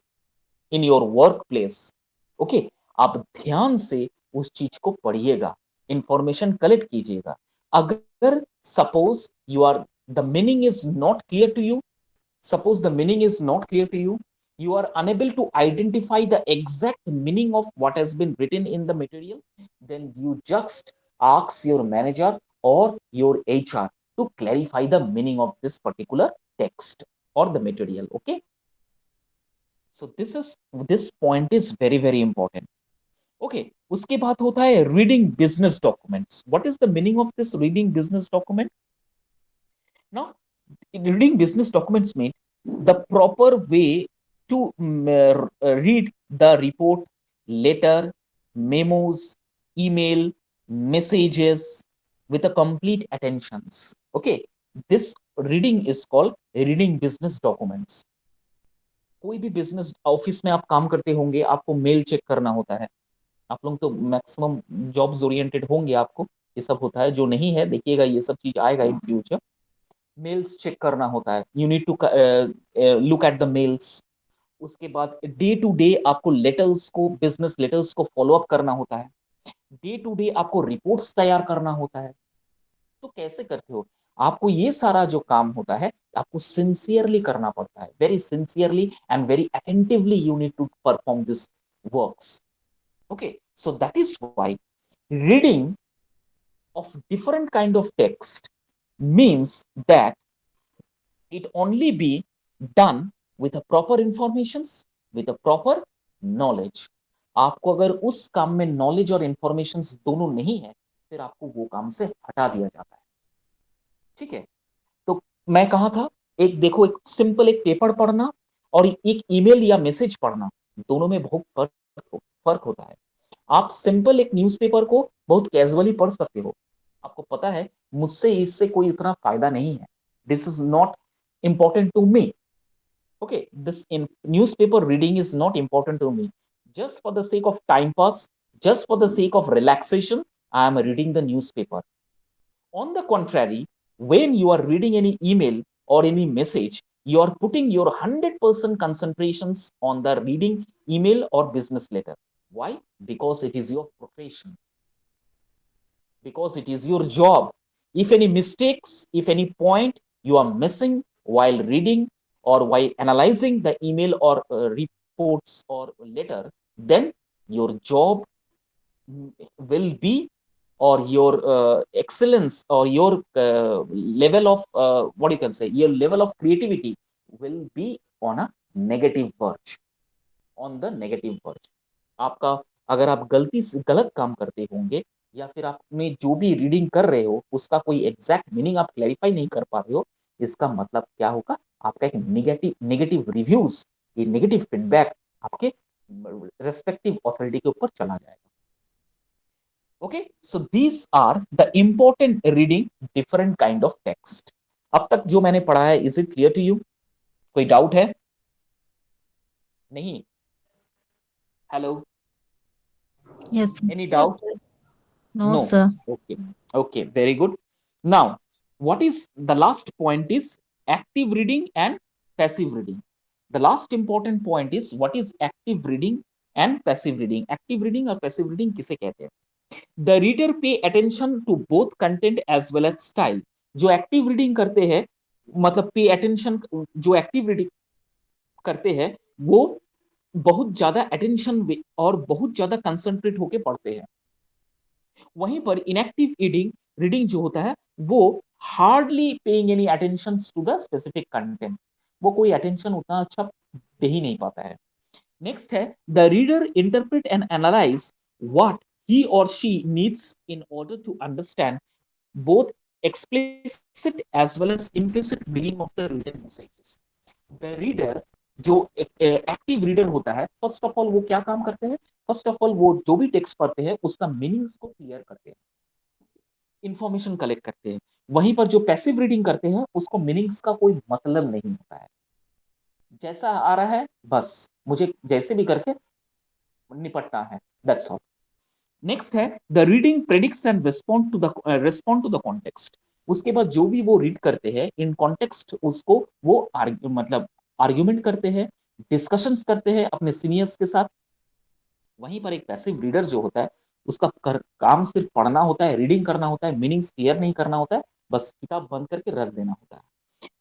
in your work place, okay, आप ध्यान से उस चीज को पढ़िएगा, इंफॉर्मेशन कलेक्ट कीजिएगा। अगर suppose you are the meaning is not clear to you, suppose the meaning is not clear to you, you are unable to identify the exact meaning of what has been written in the material, then you just ask your manager or your HR to clarify the meaning of this particular text or the material. Okay, so this point is very very important. Okay उसके बाद होता है reading business documents. What is the meaning of this reading business document? Now reading business documents mean the proper way to read the report, letter, memos, email, messages with a complete attentions. Okay, this reading is called reading business documents. कोई भी बिजनेस ऑफिस में आप काम करते होंगे, आपको मेल चेक करना होता है. आप लोग तो मैक्सिमम जॉब्स ओरिएंटेड होंगे, आपको ये सब होता है. जो नहीं है देखिएगा ये सब चीज आएगा इन फ्यूचर. मेल्स चेक करना होता है. You need to look at the mails. उसके बाद डे टू डे आपको लेटर्स को, बिजनेस लेटर्स को फॉलो अप करना होता है. डे टू डे आपको रिपोर्ट्स तैयार करना होता है. तो कैसे करते हो? आपको ये सारा जो काम होता है आपको सिंसियरली करना पड़ता है. Very sincerely and very attentively you need to perform this works. Okay, so that is why reading of different kind of text means that it only be done with a proper informations, with a proper knowledge. आपको अगर उस काम में नॉलेज और इंफॉर्मेशन दोनों नहीं है, फिर आपको वो काम से हटा दिया जाता है. ठीक है, तो मैं कहा था, एक देखो, एक सिंपल एक पेपर पढ़ना और एक ईमेल या मैसेज पढ़ना, दोनों में बहुत फर्क होता है. आप सिंपल एक न्यूज़पेपर को बहुत कैजुअली पढ़ सकते हो. आपको पता है मुझसे इससे कोई इतना फायदा नहीं है. This is not important to me. Okay, this in newspaper reading is not important to me. Just for the sake of time pass, just for the sake of relaxation, I am reading the newspaper. On the contrary, when you are reading any email or any message, you are putting your 100% concentrations on the reading email or business letter. Why? Because it is your profession, because it is your job. If any mistakes, if any point you are missing while reading or while analyzing the email or reports or letter, then your job will be, or your excellence, or your level of what you can say, your level of creativity will be on a negative verge, on the negative verge. आपका, अगर आप गलती से गलत काम करते होंगे या फिर आप में जो भी रीडिंग कर रहे हो उसका कोई एग्जैक्ट मीनिंग आप क्लैरिफाई नहीं कर पा रहे हो, इसका मतलब क्या होगा? आपका एक नेगेटिव नेगेटिव रिव्यूज, ये नेगेटिव फीडबैक आपके रेस्पेक्टिव अथॉरिटी के ऊपर चला जाएगा. Okay, so these are the important reading different kind of text. अब तक जो मैंने पढ़ा है, is it clear to you? कोई डाउट है? नहीं? Hello, Yes, sir. Any No, doubt? sir. No, No. sir. Okay. Okay. Very good. Now, what is the last point is active reading and passive reading. The last important point is what is active reading and passive reading. Active reading और passive reading किसे कहते हैं? The reader pay attention to both content as well as style. जो active reading करते हैं, मतलब pay attention, जो active reading करते हैं वो बहुत ज्यादा attention और बहुत ज्यादा concentrate होके पढ़ते हैं. वहीं पर इनएक्टिव रीडिंग रीडिंग जो होता है वो hardly paying any attention to the specific content. वो कोई अटेंशन उतना अच्छा दे ही नहीं पाता है. नेक्स्ट है the reader interpret and analyse what he और she needs in order to understand both explicit as well as implicit meaning of the written messages. The reader जो एक्टिव रीडर होता है, फर्स्ट ऑफ ऑल वो क्या काम करते हैं? फर्स्ट ऑफ ऑल वो जो भी टेक्स्ट पढ़ते हैं उसका मीनिंग्स को क्लियर करते हैं, इंफॉर्मेशन कलेक्ट करते हैं. वहीं पर जो पैसिव रीडिंग करते हैं उसको मीनिंग्स का कोई मतलब नहीं होता है. जैसा आ रहा है बस मुझे जैसे भी करके निपटना है, दैट्स ऑल. नेक्स्ट है the reading predicts and respond to the context. उसके बाद जो भी वो रीड करते हैं इन कॉन्टेक्स्ट उसको वो मतलब आर्ग्यूमेंट करते हैं, डिस्कशंस करते हैं अपने सीनियर्स के साथ. वहीं पर एक पैसिव रीडर जो होता है उसका काम सिर्फ पढ़ना होता है, रीडिंग करना होता है, मीनिंग्स क्लियर नहीं करना होता है, बस किताब बंद करके रख देना होता है.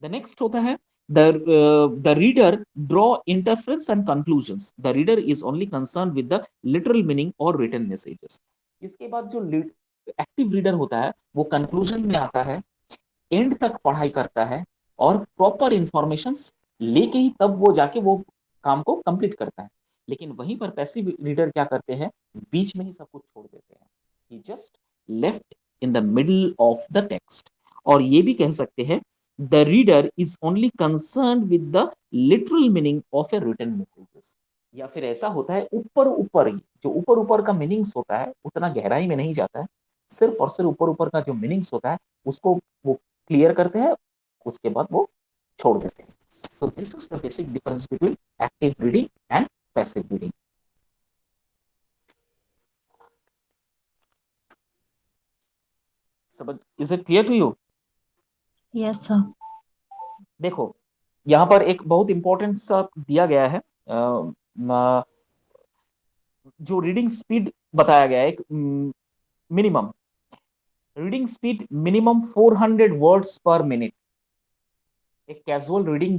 द नेक्स्ट होता है the reader draw interference and conclusions. The reader is only concern with the literal meaning और रिटन मैसेजेस. इसके बाद जो एक्टिव रीडर होता है वो कंक्लूजन में आता है, एंड तक पढ़ाई करता है और प्रॉपर इंफॉर्मेशन लेके ही तब वो जाके वो काम को कंप्लीट करता है. लेकिन वहीं पर पैसिव रीडर क्या करते हैं, बीच में ही सब कुछ छोड़ देते हैं, he just left in the middle of the text. और ये भी कह सकते हैं the reader is only concern with the literal meaning of a written messages. या फिर ऐसा होता है ऊपर ऊपर ही, जो ऊपर ऊपर का मीनिंग्स होता है उतना गहराई में नहीं जाता है, सिर्फ और सिर्फ ऊपर ऊपर का जो मीनिंग्स होता है उसको वो क्लियर करते हैं, उसके बाद वो छोड़ देते हैं। तो this is the basic difference between active reading and passive reading. समझ, is it clear to you? Yes, sir. देखो यहाँ पर एक बहुत इंपॉर्टेंट सा दिया गया है, जो रीडिंग स्पीड बताया गया है, एक minimum reading speed minimum 400 words पर मिनट। एक कैजुअल रीडिंग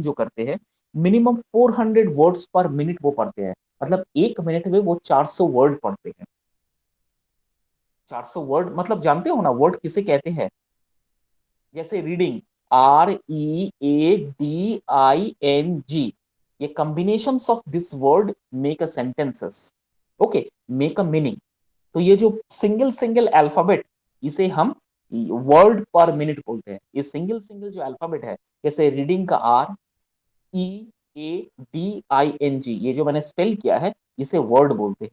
जो करते हैं मिनिमम 400 वर्ड्स पर मिनट वो पढ़ते हैं, मतलब एक मिनट में वो 400 वर्ड पढ़ते हैं। 400 वर्ड मतलब जानते हो ना वर्ड किसे कहते हैं? जैसे रीडिंग, READING, ये combination of this word make a sentences, okay, make a meaning. तो ये जो सिंगल सिंगल अल्फाबेट, इसे हम वर्ड पर मिनट बोलते हैं। ये सिंगल सिंगल जो अल्फाबेट है, जैसे रीडिंग का READING, ये जो मैंने स्पेल किया है इसे वर्ड बोलते हैं।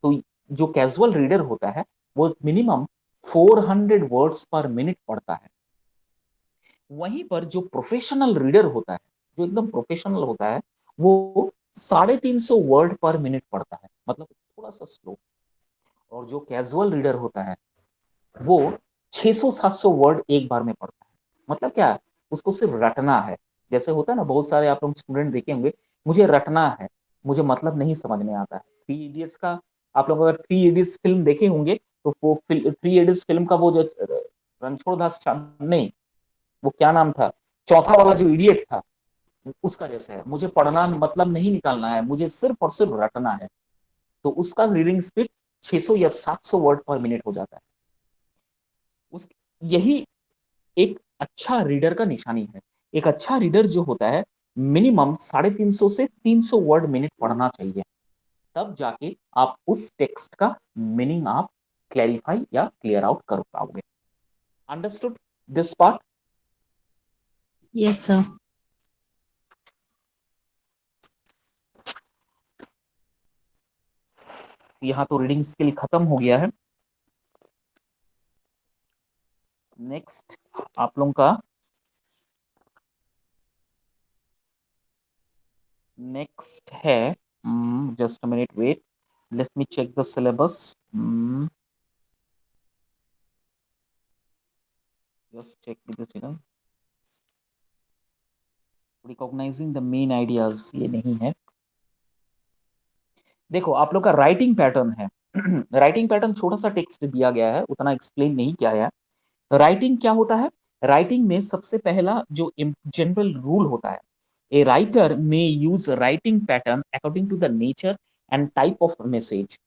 तो जो कैजुअल रीडर होता है वो मिनिमम 400 वर्ड्स पर मिनट पढ़ता है। वहीं पर जो प्रोफेशनल रीडर होता है, जो एकदम प्रोफेशनल होता है, वो 350 वर्ड पर मिनट पढ़ता है, मतलब थोड़ा सा स्लो। और जो कैजुअल रीडर होता है वो 600-700 वर्ड एक बार में पढ़ता है। मतलब क्या है, उसको सिर्फ रटना है। जैसे होता है ना, बहुत सारे आप लोग स्टूडेंट देखे होंगे, मुझे रटना है, मुझे मतलब नहीं समझ में आता है। थ्री इडियट्स का, आप लोग अगर थ्री इडियट्स फिल्म देखे होंगे तो वो थ्री इडियट्स फिल्म का वो जो रणछोड़ दास नहीं, वो क्या नाम था, चौथा वाला जो इडियट था, उसका जैसा है, मुझे पढ़ना मतलब नहीं निकालना है, मुझे सिर्फ और सिर्फ रटना है। तो उसका रीडिंग स्पीड 600 या 700 वर्ड पर मिनट हो जाता है। उस यही एक अच्छा रीडर का निशानी है। एक अच्छा रीडर जो होता है मिनिमम 350 से 300 वर्ड मिनट पढ़ना चाहिए, तब जाके आप उस टेक्स्ट का मीनिंग आप क्लैरिफाई या क्लियर आउट कर पाओगे। Understood this part? Yes, sir. यहाँ तो रीडिंग स्किल खत्म हो गया है। नेक्स्ट आप लोगों का नेक्स्ट है, just a minute wait, let me check the syllabus. Just check with the syllabus, recognizing the main ideas, ये नहीं है। देखो आप लोग का राइटिंग पैटर्न है। राइटिंग पैटर्न छोटा सा टेक्स्ट दिया गया है, उतना एक्सप्लेन नहीं किया है। राइटिंग क्या होता है? राइटिंग में सबसे पहला जो जनरल रूल होता है, a writer may use writing pattern according to the nature and type of message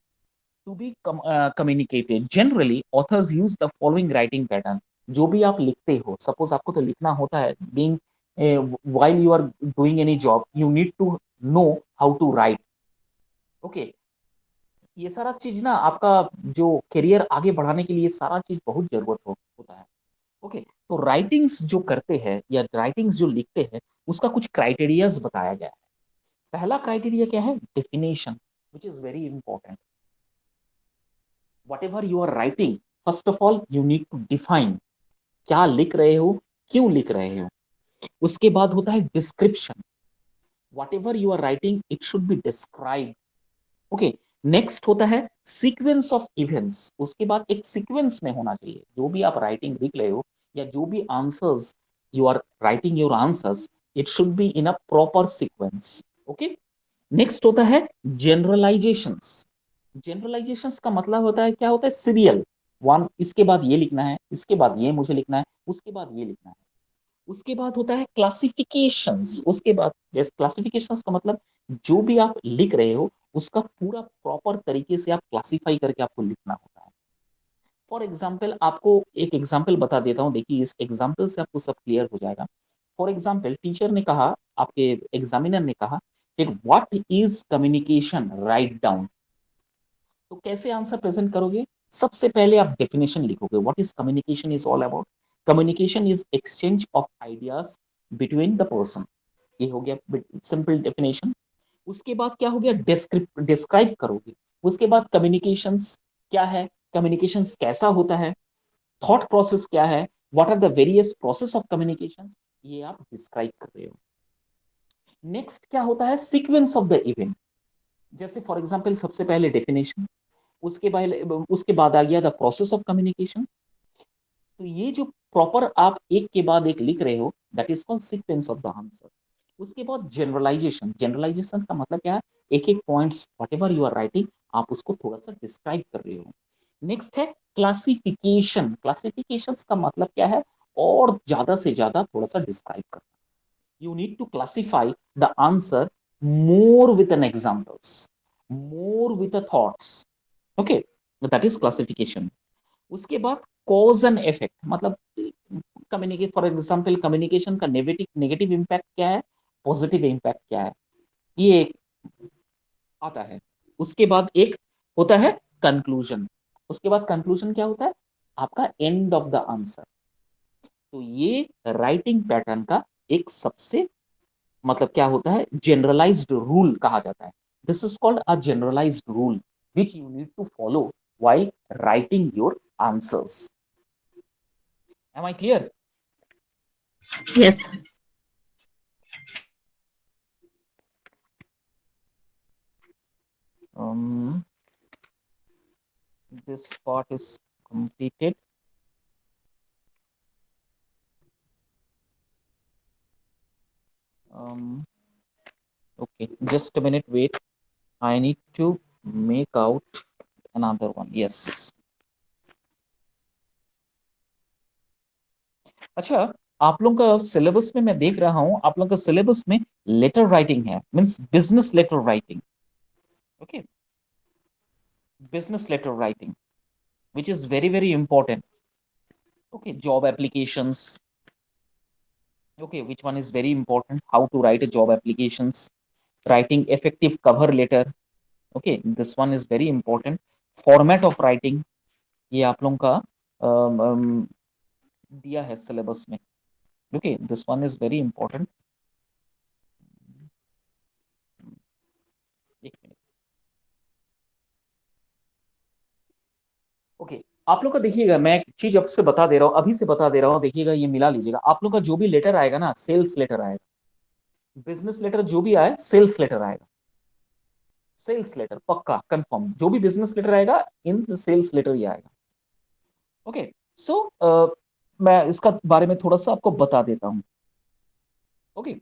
to be communicated. Generally authors use the following writing pattern. जो भी आप लिखते हो, सपोज आपको तो लिखना होता है, being while you are doing any job you need to know how to write, okay. ये सारा चीज ना आपका जो करियर आगे बढ़ाने के लिए सारा चीज बहुत जरूरत होता है, ओके। तो राइटिंग्स जो करते हैं या राइटिंग्स जो लिखते हैं उसका कुछ क्राइटेरियाज बताया गया है। पहला क्राइटेरिया क्या है? Definition, which is very important. Whatever you are writing, first of all you need to define क्या लिख रहे हो, क्यों लिख रहे हो। उसके बाद होता है description, whatever you are writing it should be describe, okay. Next होता है सीक्वेंस ऑफ इवेंट्स, उसके बाद एक सीक्वेंस में होना चाहिए जो भी आप राइटिंग लिख रहे हो या जो भी answers you are writing your answers, it should be in a proper sequence, okay. Next होता है जनरलाइजेशंस। जनरलाइजेशंस का मतलब होता है, क्या होता है, सीरियल वन, इसके बाद ये लिखना है, इसके बाद ये मुझे लिखना है, उसके बाद ये लिखना है। उसके बाद होता है क्लासिफिकेशंस, उसके बाद जैसे क्लासिफिकेशंस का मतलब जो भी आप लिख रहे हो उसका पूरा प्रॉपर तरीके से आप क्लासिफाई करके आपको लिखना होता है। फॉर एग्जाम्पल आपको एक एग्जाम्पल बता देता हूँ, देखिए इस एग्जाम्पल से आपको सब क्लियर हो जाएगा। फॉर एग्जाम्पल टीचर ने कहा, आपके एग्जामिनर ने कहा फिर what is communication, write down. तो कैसे आंसर प्रेजेंट करोगे? सबसे पहले आप डेफिनेशन लिखोगे, what is communication is all about. Communication is exchange of ideas between the person, ये हो गया सिंपल डेफिनेशन। उसके बाद क्या हो गया, डिस्क्राइब करोगे। उसके बाद कम्युनिकेशंस क्या है, कम्युनिकेशंस कैसा होता है, थॉट प्रोसेस क्या है, what are the various process of communications, ये आप डिस्क्राइब कर रहे हो। नेक्स्ट क्या होता है, सीक्वेंस ऑफ द इवेंट। जैसे फॉर एग्जांपल सबसे पहले डेफिनेशन, उसके बाद आ गया द प्रोसेस ऑफ कम्युनिकेशन। तो ये जो प्रॉपर आप एक के बाद एक लिख रहे हो, that is called sequence of the answer. उसके बाद जनरलाइजेशन, जनरलाइजेशन का मतलब क्या है, एक एक points whatever you are writing, आप उसको थोड़ा सा डिस्क्राइब कर रहे हो। नेक्स्ट है क्लासिफिकेशन, क्लासिफिकेशन का मतलब क्या है, और ज्यादा से ज्यादा थोड़ा सा डिस्क्राइब करना। You need to classify the answer more with an examples, more with the thoughts, okay, that is classification. उसके बाद कॉज एंड इफेक्ट, मतलब कम्युनिकेट, फॉर एग्जांपल कम्युनिकेशन का नेगेटिव नेगेटिव इम्पैक्ट क्या है, पॉजिटिव इम्पैक्ट क्या है, ये एक आता है। उसके बाद एक होता है कंक्लूजन, उसके बाद कंक्लूजन क्या होता है, आपका एंड ऑफ द आंसर। तो ये राइटिंग पैटर्न का एक सबसे मतलब क्या होता है, जनरलाइज्ड रूल कहा जाता है। This is called a generalised rule which you need to follow while writing your answers. Am I clear? Yes, sir. Um, this part is completed. Um, okay, just a minute, wait. I need to make out another one. Yes. अच्छा, आप लोगों का सिलेबस में मैं देख रहा हूं, आप लोगों का सिलेबस में लेटर राइटिंग है, means business letter writing. Okay, business letter writing which is very very important. Okay, job applications. Okay, which one is very important, how to write a job applications, writing effective cover letter. Okay, this one is very important. Format of writing, ये आप लोगों का दिया है सिलेबस में। Okay, this one is very important. एक मिनट। ओके, आप लोग का देखिएगा, मैं एक चीज अब से बता दे रहा हूँ, अभी से बता दे रहा हूँ, देखिएगा ये मिला लीजिएगा। आप लोग का जो भी लेटर आएगा ना, सेल्स लेटर आएगा, बिजनेस लेटर जो भी आए, सेल्स लेटर आएगा। सेल्स लेटर पक्का कंफर्म, जो भी बिजनेस लेटर आएगा, इन सेल्स लेटर ही आएगा। ओके, सो मैं इसका बारे में थोड़ा सा आपको बता देता हूँ। ओके,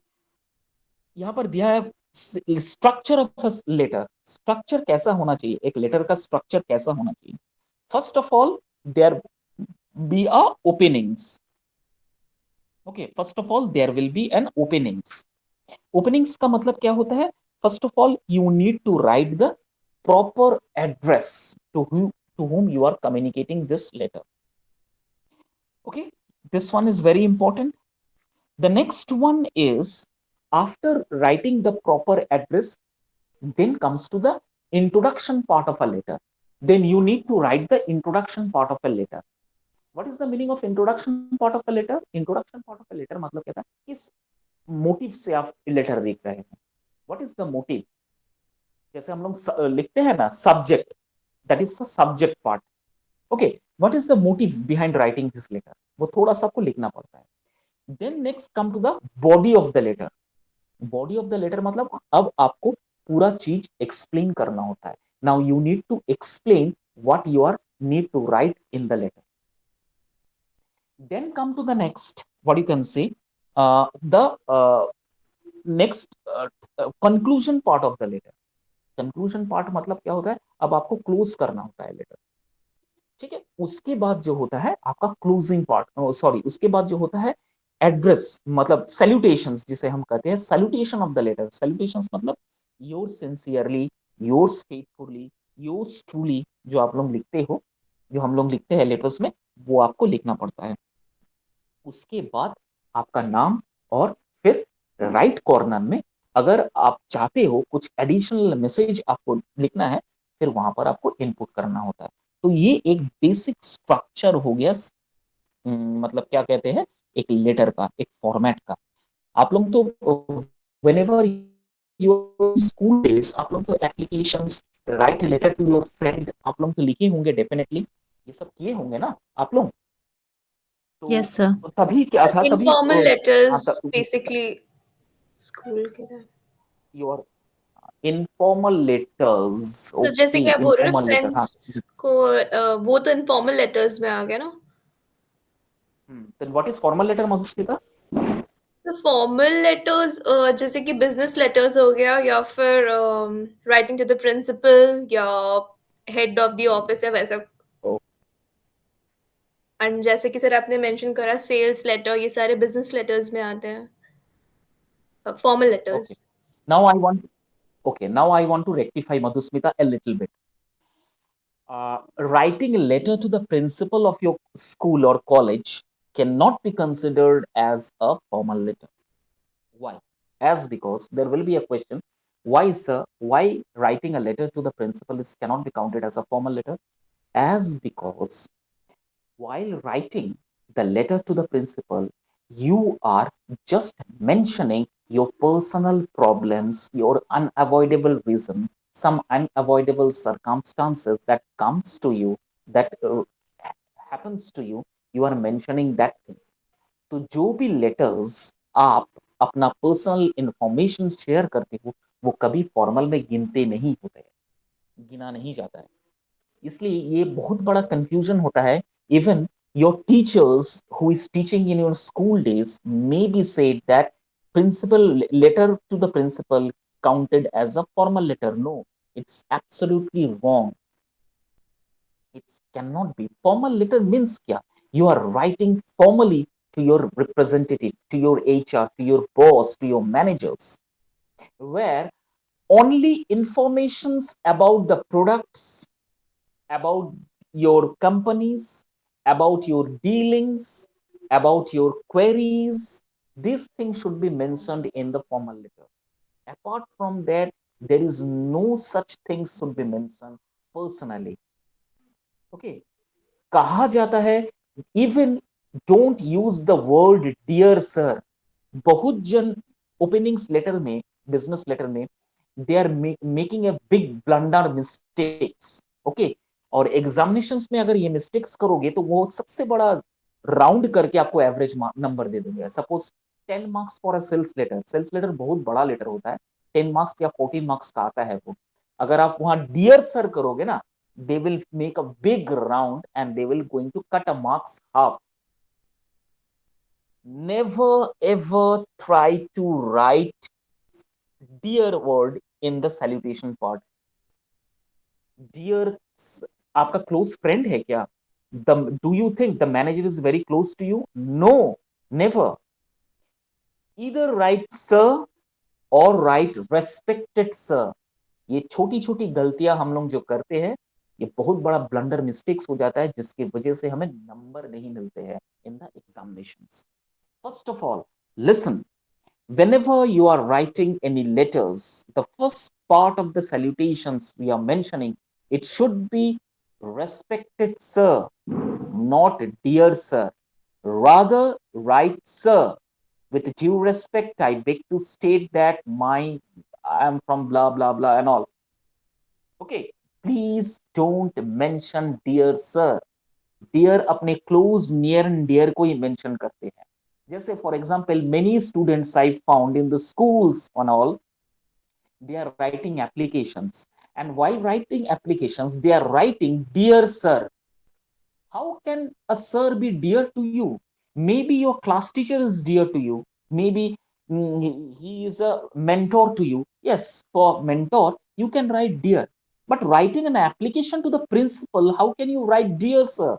यहाँ पर दिया है structure of a letter. Structure कैसा होना चाहिए, एक लेटर का स्ट्रक्चर कैसा होना चाहिए। First of all there be a openings. Okay, first of all there will be an openings. Openings का मतलब क्या होता है, first of all you need to write the proper address to whom you are communicating this letter. Okay, this one is very important. The next one is, after writing the proper address, then comes to the introduction part of a letter. Then you need to write the introduction part of a letter. What is the meaning of introduction part of a letter? Introduction part of a letter मतलब क्या था, किस मोटिव से आप लेटर लिख रहे हैं, व्हाट इज द मोटिव। जैसे हम लोग लिखते हैं ना subject, that is the subject part. Okay, what is the motive behind writing this letter, वो थोड़ा सा आपको लिखना पड़ता है। Then next come to the body of the letter. Body of the letter मतलब अब आपको पूरा चीज एक्सप्लेन करना होता है। Now you need to explain what you are need to write in the letter. Then come to the next, what you can say the next conclusion part of the letter. Conclusion part मतलब क्या होता है, अब आपको क्लोज करना होता है लेटर। ठीक है, उसके बाद जो होता है आपका क्लोजिंग पार्ट, सॉरी, उसके बाद जो होता है एड्रेस, मतलब सैल्यूटेशंस जिसे हम कहते हैं, salutation of the letter. Salutations मतलब yours sincerely, yours faithfully, yours truly, जो आप लोग लिखते हो, जो हम लोग लिखते हैं लेटर्स में, वो आपको लिखना पड़ता है। उसके बाद आपका नाम, और फिर राइट कॉर्नर में अगर आप चाहते हो कुछ एडिशनल मैसेज आपको लिखना है, फिर वहां पर आपको इनपुट करना होता है। तो ये एक बेसिक स्ट्रक्चर हो गया, मतलब क्या कहते हैं, एक लेटर का, एक फॉर्मेट का। आप लोग तो whenever you स्कूल डेज, आप लोग तो applications, write letter to your friend, आप लोग तो लिखे होंगे डेफिनेटली, ये सब किए होंगे ना आप लोग। Yes, sir. तो तभी क्या था, तभी Informal हाँ, letters, basically, school के लिए. योर इनफॉर्मल लेटर्स, So जैसे ओके, कि आप बोल रहे हो ना इनफॉर्मल लेटर, हाँ। फ्रेंड्स को, वो तो इनफॉर्मल लेटर्स में आ गया ना. Then what is formal letter, Madhusmita? तो फॉर्मल लेटर्स जैसे कि बिजनेस लेटर्स हो गया, या फिर राइटिंग टू द प्रिंसिपल या हेड ऑफ द ऑफिस या वैसा. एंड जैसे कि सर आपने मेंशन करा सेल्स लेटर, ये सारे बिजनेस लेटर्स में आते हैं, formal okay, letters. Now I want, okay, now I want to rectify, Madhusmita, a little bit. Writing a letter to the principal of your school or college cannot be considered as a formal letter. Why? As because there will be a question, why, sir? Why writing a letter to the principal is cannot be counted as a formal letter? As because while writing the letter to the principal, you are just mentioning your personal problems, your unavoidable reason, some unavoidable circumstances that comes to you, that happens to you. You are mentioning that thing. तो जो भी लेटर्स आप अपना पर्सनल इंफॉर्मेशन शेयर करते हो, वो कभी फॉर्मल में गिनते नहीं होते, गिना नहीं जाता है। इसलिए ये बहुत बड़ा कंफ्यूजन होता है। Even your teachers who is teaching in your school days may be said that principal letter to the principal counted as a formal letter. No, it's absolutely wrong. It cannot be. Formal letter means kya? You are writing formally to your representative, to your HR, to your boss, to your managers, where only informations about the products, about your companies, about your dealings, about your queries, these things should be mentioned in the formal letter. Apart from that, there is no such things should be mentioned personally. Okay. कहा जाता है, even don't use the word dear sir. बहुत जन ओपनिंग्स लेटर में, बिजनेस लेटर में, they are making a big blunder mistakes. Okay, और एग्जामिनेशंस में अगर ये मिस्टेक्स करोगे तो वो सबसे बड़ा राउंड करके आपको एवरेज नंबर दे देंगे। Suppose 10 marks for a sales letter बहुत बड़ा लेटर होता है, 10 मार्क्स या 14 मार्क्स का आता है वो। अगर आप वहां डियर सर करोगे ना, they will make a big round and they will going to cut a marks half. Never ever try to write dear word in the salutation part. Dear, आपका क्लोज फ्रेंड है क्या? The, do you think the manager is very close to you? No, never. Either write sir or write respected sir. ये छोटी छोटी गलतियां हम लोग जो करते हैं, ये बहुत बड़ा ब्लंडर मिस्टेक्स हो जाता है, जिसकी वजह से हमें नंबर नहीं मिलते हैं इन the examinations. First of all, listen, whenever you are writing any letters, the first part of the salutations we are mentioning, it should be respected sir, not dear sir. Rather write sir. With due respect, I beg to state that I am from blah blah blah and all. Okay, please don't mention dear sir. Dear अपने close, near and dear को ही mention करते हैं। जैसे for example, many students I found in the schools and all, they are writing applications, and while writing applications, they are writing dear sir. How can a sir be dear to you? Maybe your class teacher is dear to you. Maybe he is a mentor to you. Yes, for mentor, you can write dear. But writing an application to the principal, how can you write dear sir?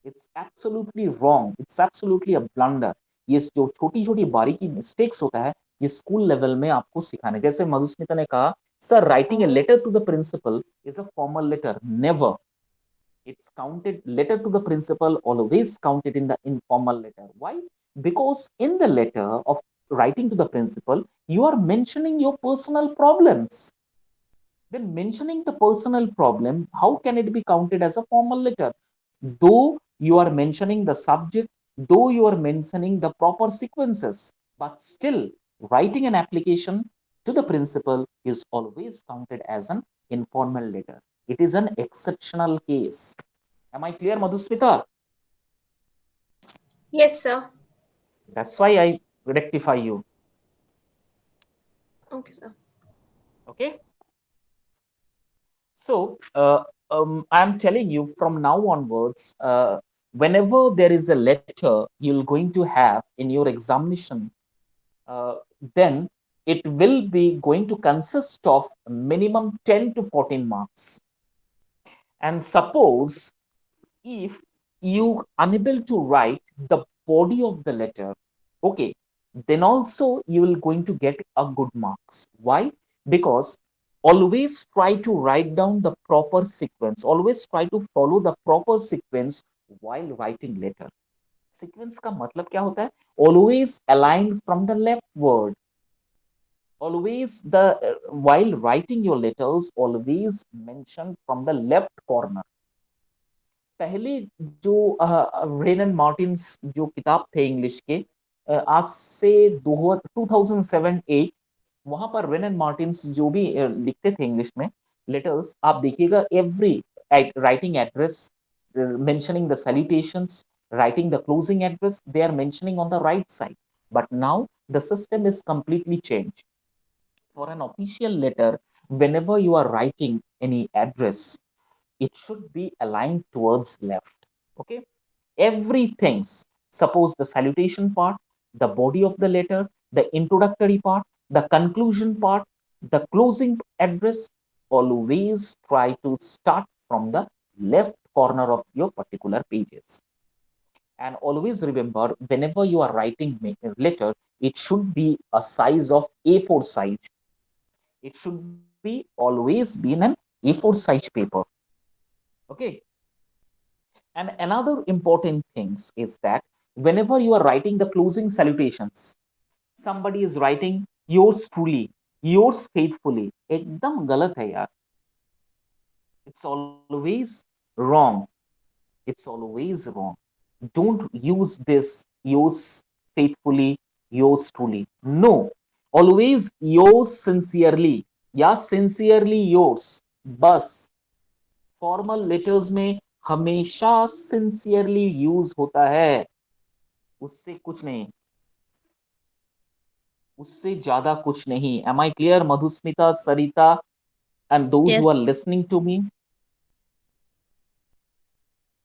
It's absolutely wrong. It's absolutely a blunder. ये जो छोटी छोटी बारीकी मिस्टेक्स होता है, ये स्कूल लेवल में आपको सिखाने। जैसे मधुस्मिता ने कहा, sir writing a letter to the principal is a formal letter. Never, it's counted, letter to the principal always counted in the informal letter. Why? Because in the letter of writing to the principal, you are mentioning your personal problems. Then mentioning the personal problem, how can it be counted as a formal letter? Though you are mentioning the subject, though you are mentioning the proper sequences, but still writing an application to the principal is always counted as an informal letter. It is an exceptional case. Am I clear, Madhusmita? Yes, sir. That's why I rectify you. Okay, sir. Okay. So I'm telling you from now onwards, whenever there is a letter you're going to have in your examination, uh, then it will be going to consist of minimum 10 to 14 marks. And suppose if you unable to write the body of the letter, okay, then also you will going to get a good marks. Why? Because always try to write down the proper sequence, always try to follow the proper sequence while writing letter. Sequence का मतलब क्या होता है? Always align from the left word. Always the while writing your letters, always mention from the left corner. पहले जो रेन एंड मार्टिन्स जो किताब थे इंग्लिश के, आज से 2007-8, वहां पर रेन एंड मार्टिन्स जो भी लिखते थे इंग्लिश में लेटर्स, आप देखिएगा every writing address, mentioning the salutations, writing the closing address, they are mentioning on the right side. But now the system is completely changed. For an official letter, whenever you are writing any address, it should be aligned towards left. Okay, everything, suppose the salutation part, the body of the letter, the introductory part, the conclusion part, the closing address, always try to start from the left corner of your particular pages. And always remember, whenever you are writing a letter, it should be a size of A4 size. It should be always be in an A4 size paper. Okay. And another important things is that whenever you are writing the closing salutations, somebody is writing yours truly, yours faithfully. एकदम गलत है यार. It's always wrong. It's always wrong. Don't use this yours faithfully, yours truly. No. Always yours sincerely. या sincerely yours. बस फॉर्मल लेटर्स में हमेशा सिंसियरली यूज होता है, उससे कुछ नहीं, उससे ज्यादा कुछ नहीं. Am I clear, Madhusmita, Sarita, and those Yes. Who are listening to me?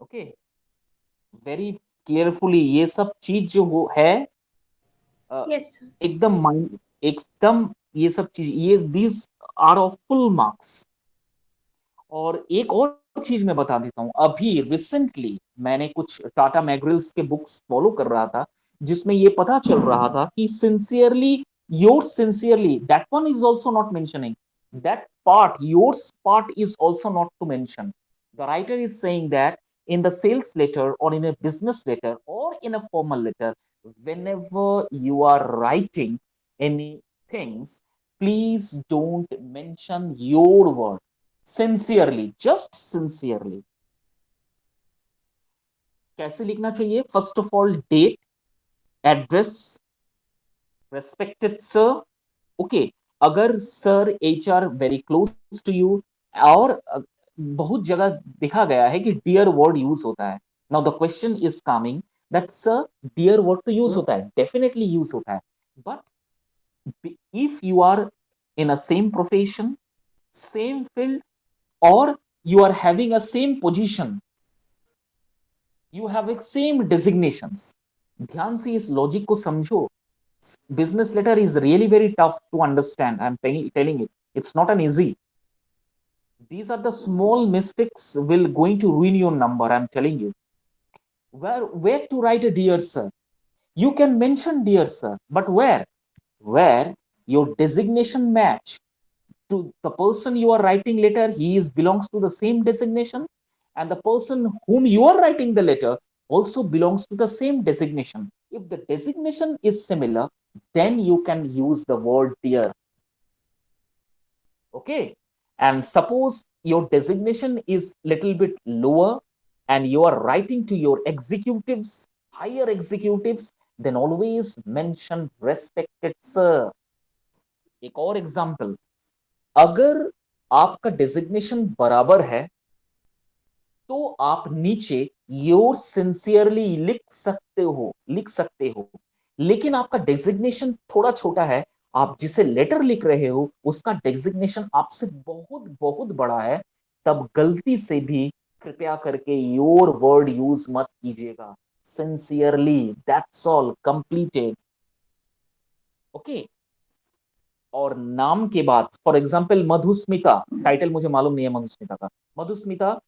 Okay, very carefully ये सब चीज जो हो है, Yes, sir. एकदम माइंड, एकदम ये सब चीज, ये these are of full marks. और एक और चीज मैं बता देता हूं, अभी रिसेंटली मैंने कुछ टाटा मैग्रिल्स के बुक्स फॉलो कर रहा था, जिसमें ये पता चल रहा था कि sincerely, yours sincerely, that one is also not mentioning, that part, yours part is also not to mention. The writer is saying that in the sales letter or in a business letter or in a formal letter, whenever you are writing any things, please don't mention your word. Sincerely, just sincerely. कैसे लिखना चाहिए? First of all, date, address, respected sir. Okay, अगर sir H R very close to you, और बहुत जगह देखा गया है कि डियर वर्ड यूज होता है. Now the question is coming that sir, dear word तो यूज होता है, डेफिनेटली यूज होता है, but if you are in a same profession, same field, or you are having a same position, you have a same designations. ध्यान से इस लॉजिक को समझो. Business letter is really very tough to understand. I'm telling it, it's not an easy. These are the small mistakes will going to ruin your number, I'm telling you. Where to write a dear sir? You can mention dear sir, but where your designation match to the person you are writing letter, he is belongs to the same designation, and the person whom you are writing the letter also belongs to the same designation. If the designation is similar, then you can use the word dear. Okay, and suppose your designation is little bit lower and you are writing to your executives, higher executives, then always mention respected sir. एक और एग्जांपल, अगर आपका डेजिग्नेशन बराबर है तो आप नीचे योर सिंसियरली लिख सकते हो, लेकिन आपका डेजिग्नेशन थोड़ा छोटा है, आप जिसे लेटर लिख रहे हो उसका डेजिग्नेशन आपसे बहुत बहुत बड़ा है, तब गलती से भी कृपया करके योर वर्ड यूज मत कीजिएगा, sincerely, that's all, completed. Okay, और नाम के बाद फॉर एग्जाम्पल मधुस्मिता, टाइटल मुझे मालूम नहीं है मधुस्मिता का, Madhusmita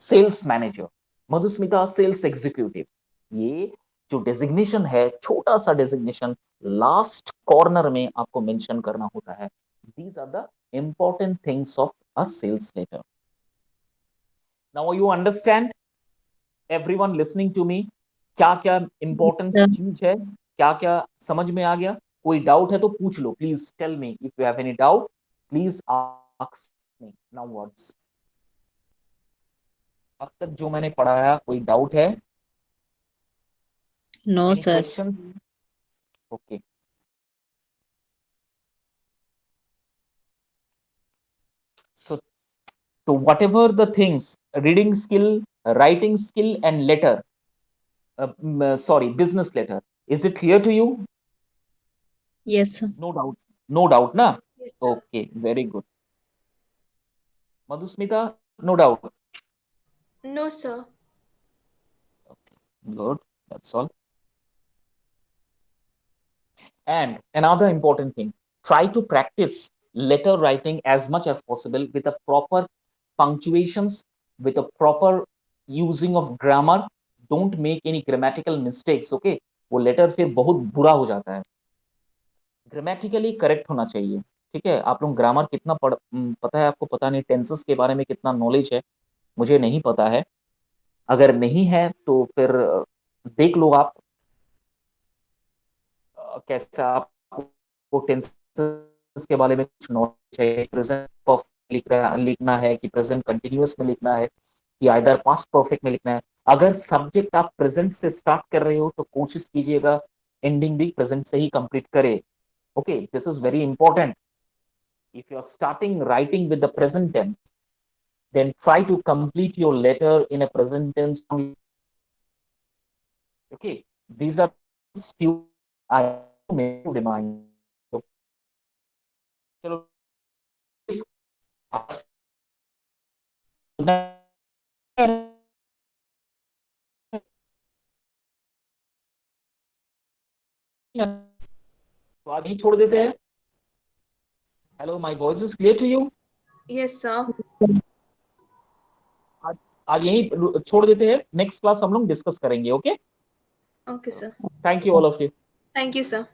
sales manager, Madhusmita sales executive, ये जो डेजिग्नेशन है, छोटा सा डेजिग्नेशन, लास्ट कॉर्नर में आपको मेंशन करना होता है। These are the important things of a sales letter. Now you understand, everyone listening to me, क्या क्या इंपॉर्टेंस sir. चीज है, क्या क्या समझ में आ गया? कोई डाउट है तो पूछ लो, please tell me if you have any doubt, please ask me now words. अब तक जो मैंने पढ़ाया कोई डाउट है? No, any sir. Question? Okay, so whatever the things, reading skill, writing skill and letter, sorry, business letter, is it clear to you? Yes, sir. No doubt, no doubt na? Yes, sir. Okay, very good. Madhusmita, no doubt? No, sir. Okay, good, that's all. And another important thing, try to practice letter writing as much as possible with a proper punctuations, with a proper using of grammar. Don't make any grammatical mistakes, okay? वो लेटर फिर बहुत बुरा हो जाता है, ग्रामेटिकली करेक्ट होना चाहिए। ठीक है, आप लोग ग्रामर कितना पता है आपको? पता नहीं टेंसेस के बारे में कितना नॉलेज है, मुझे नहीं पता है। अगर नहीं है तो फिर देख लो आप, कैसा आपको टेंसेस के बारे में कुछ नॉलेज है, प्रेजेंट परफेक्ट लिखना है कि प्रेजेंट कंटिन्यूअस में लिखना है कि आइदर पास्ट परफेक्ट में लिखना है। अगर सब्जेक्ट आप प्रेजेंट से स्टार्ट कर रहे हो तो कोशिश कीजिएगा एंडिंग भी प्रेजेंट से ही कंप्लीट करे। Okay, this is very important. If you are starting writing with the present tense, then try to complete your letter in a present tense only. Okay, these are few I may remind. So, चलो, तो आज ही छोड़ देते हैं। Hello, my voice is clear to you? Yes, sir. आज यही छोड़ देते हैं, नेक्स्ट क्लास हम लोग डिस्कस करेंगे। Okay, Okay, sir. Thank you all of you. Thank you, sir.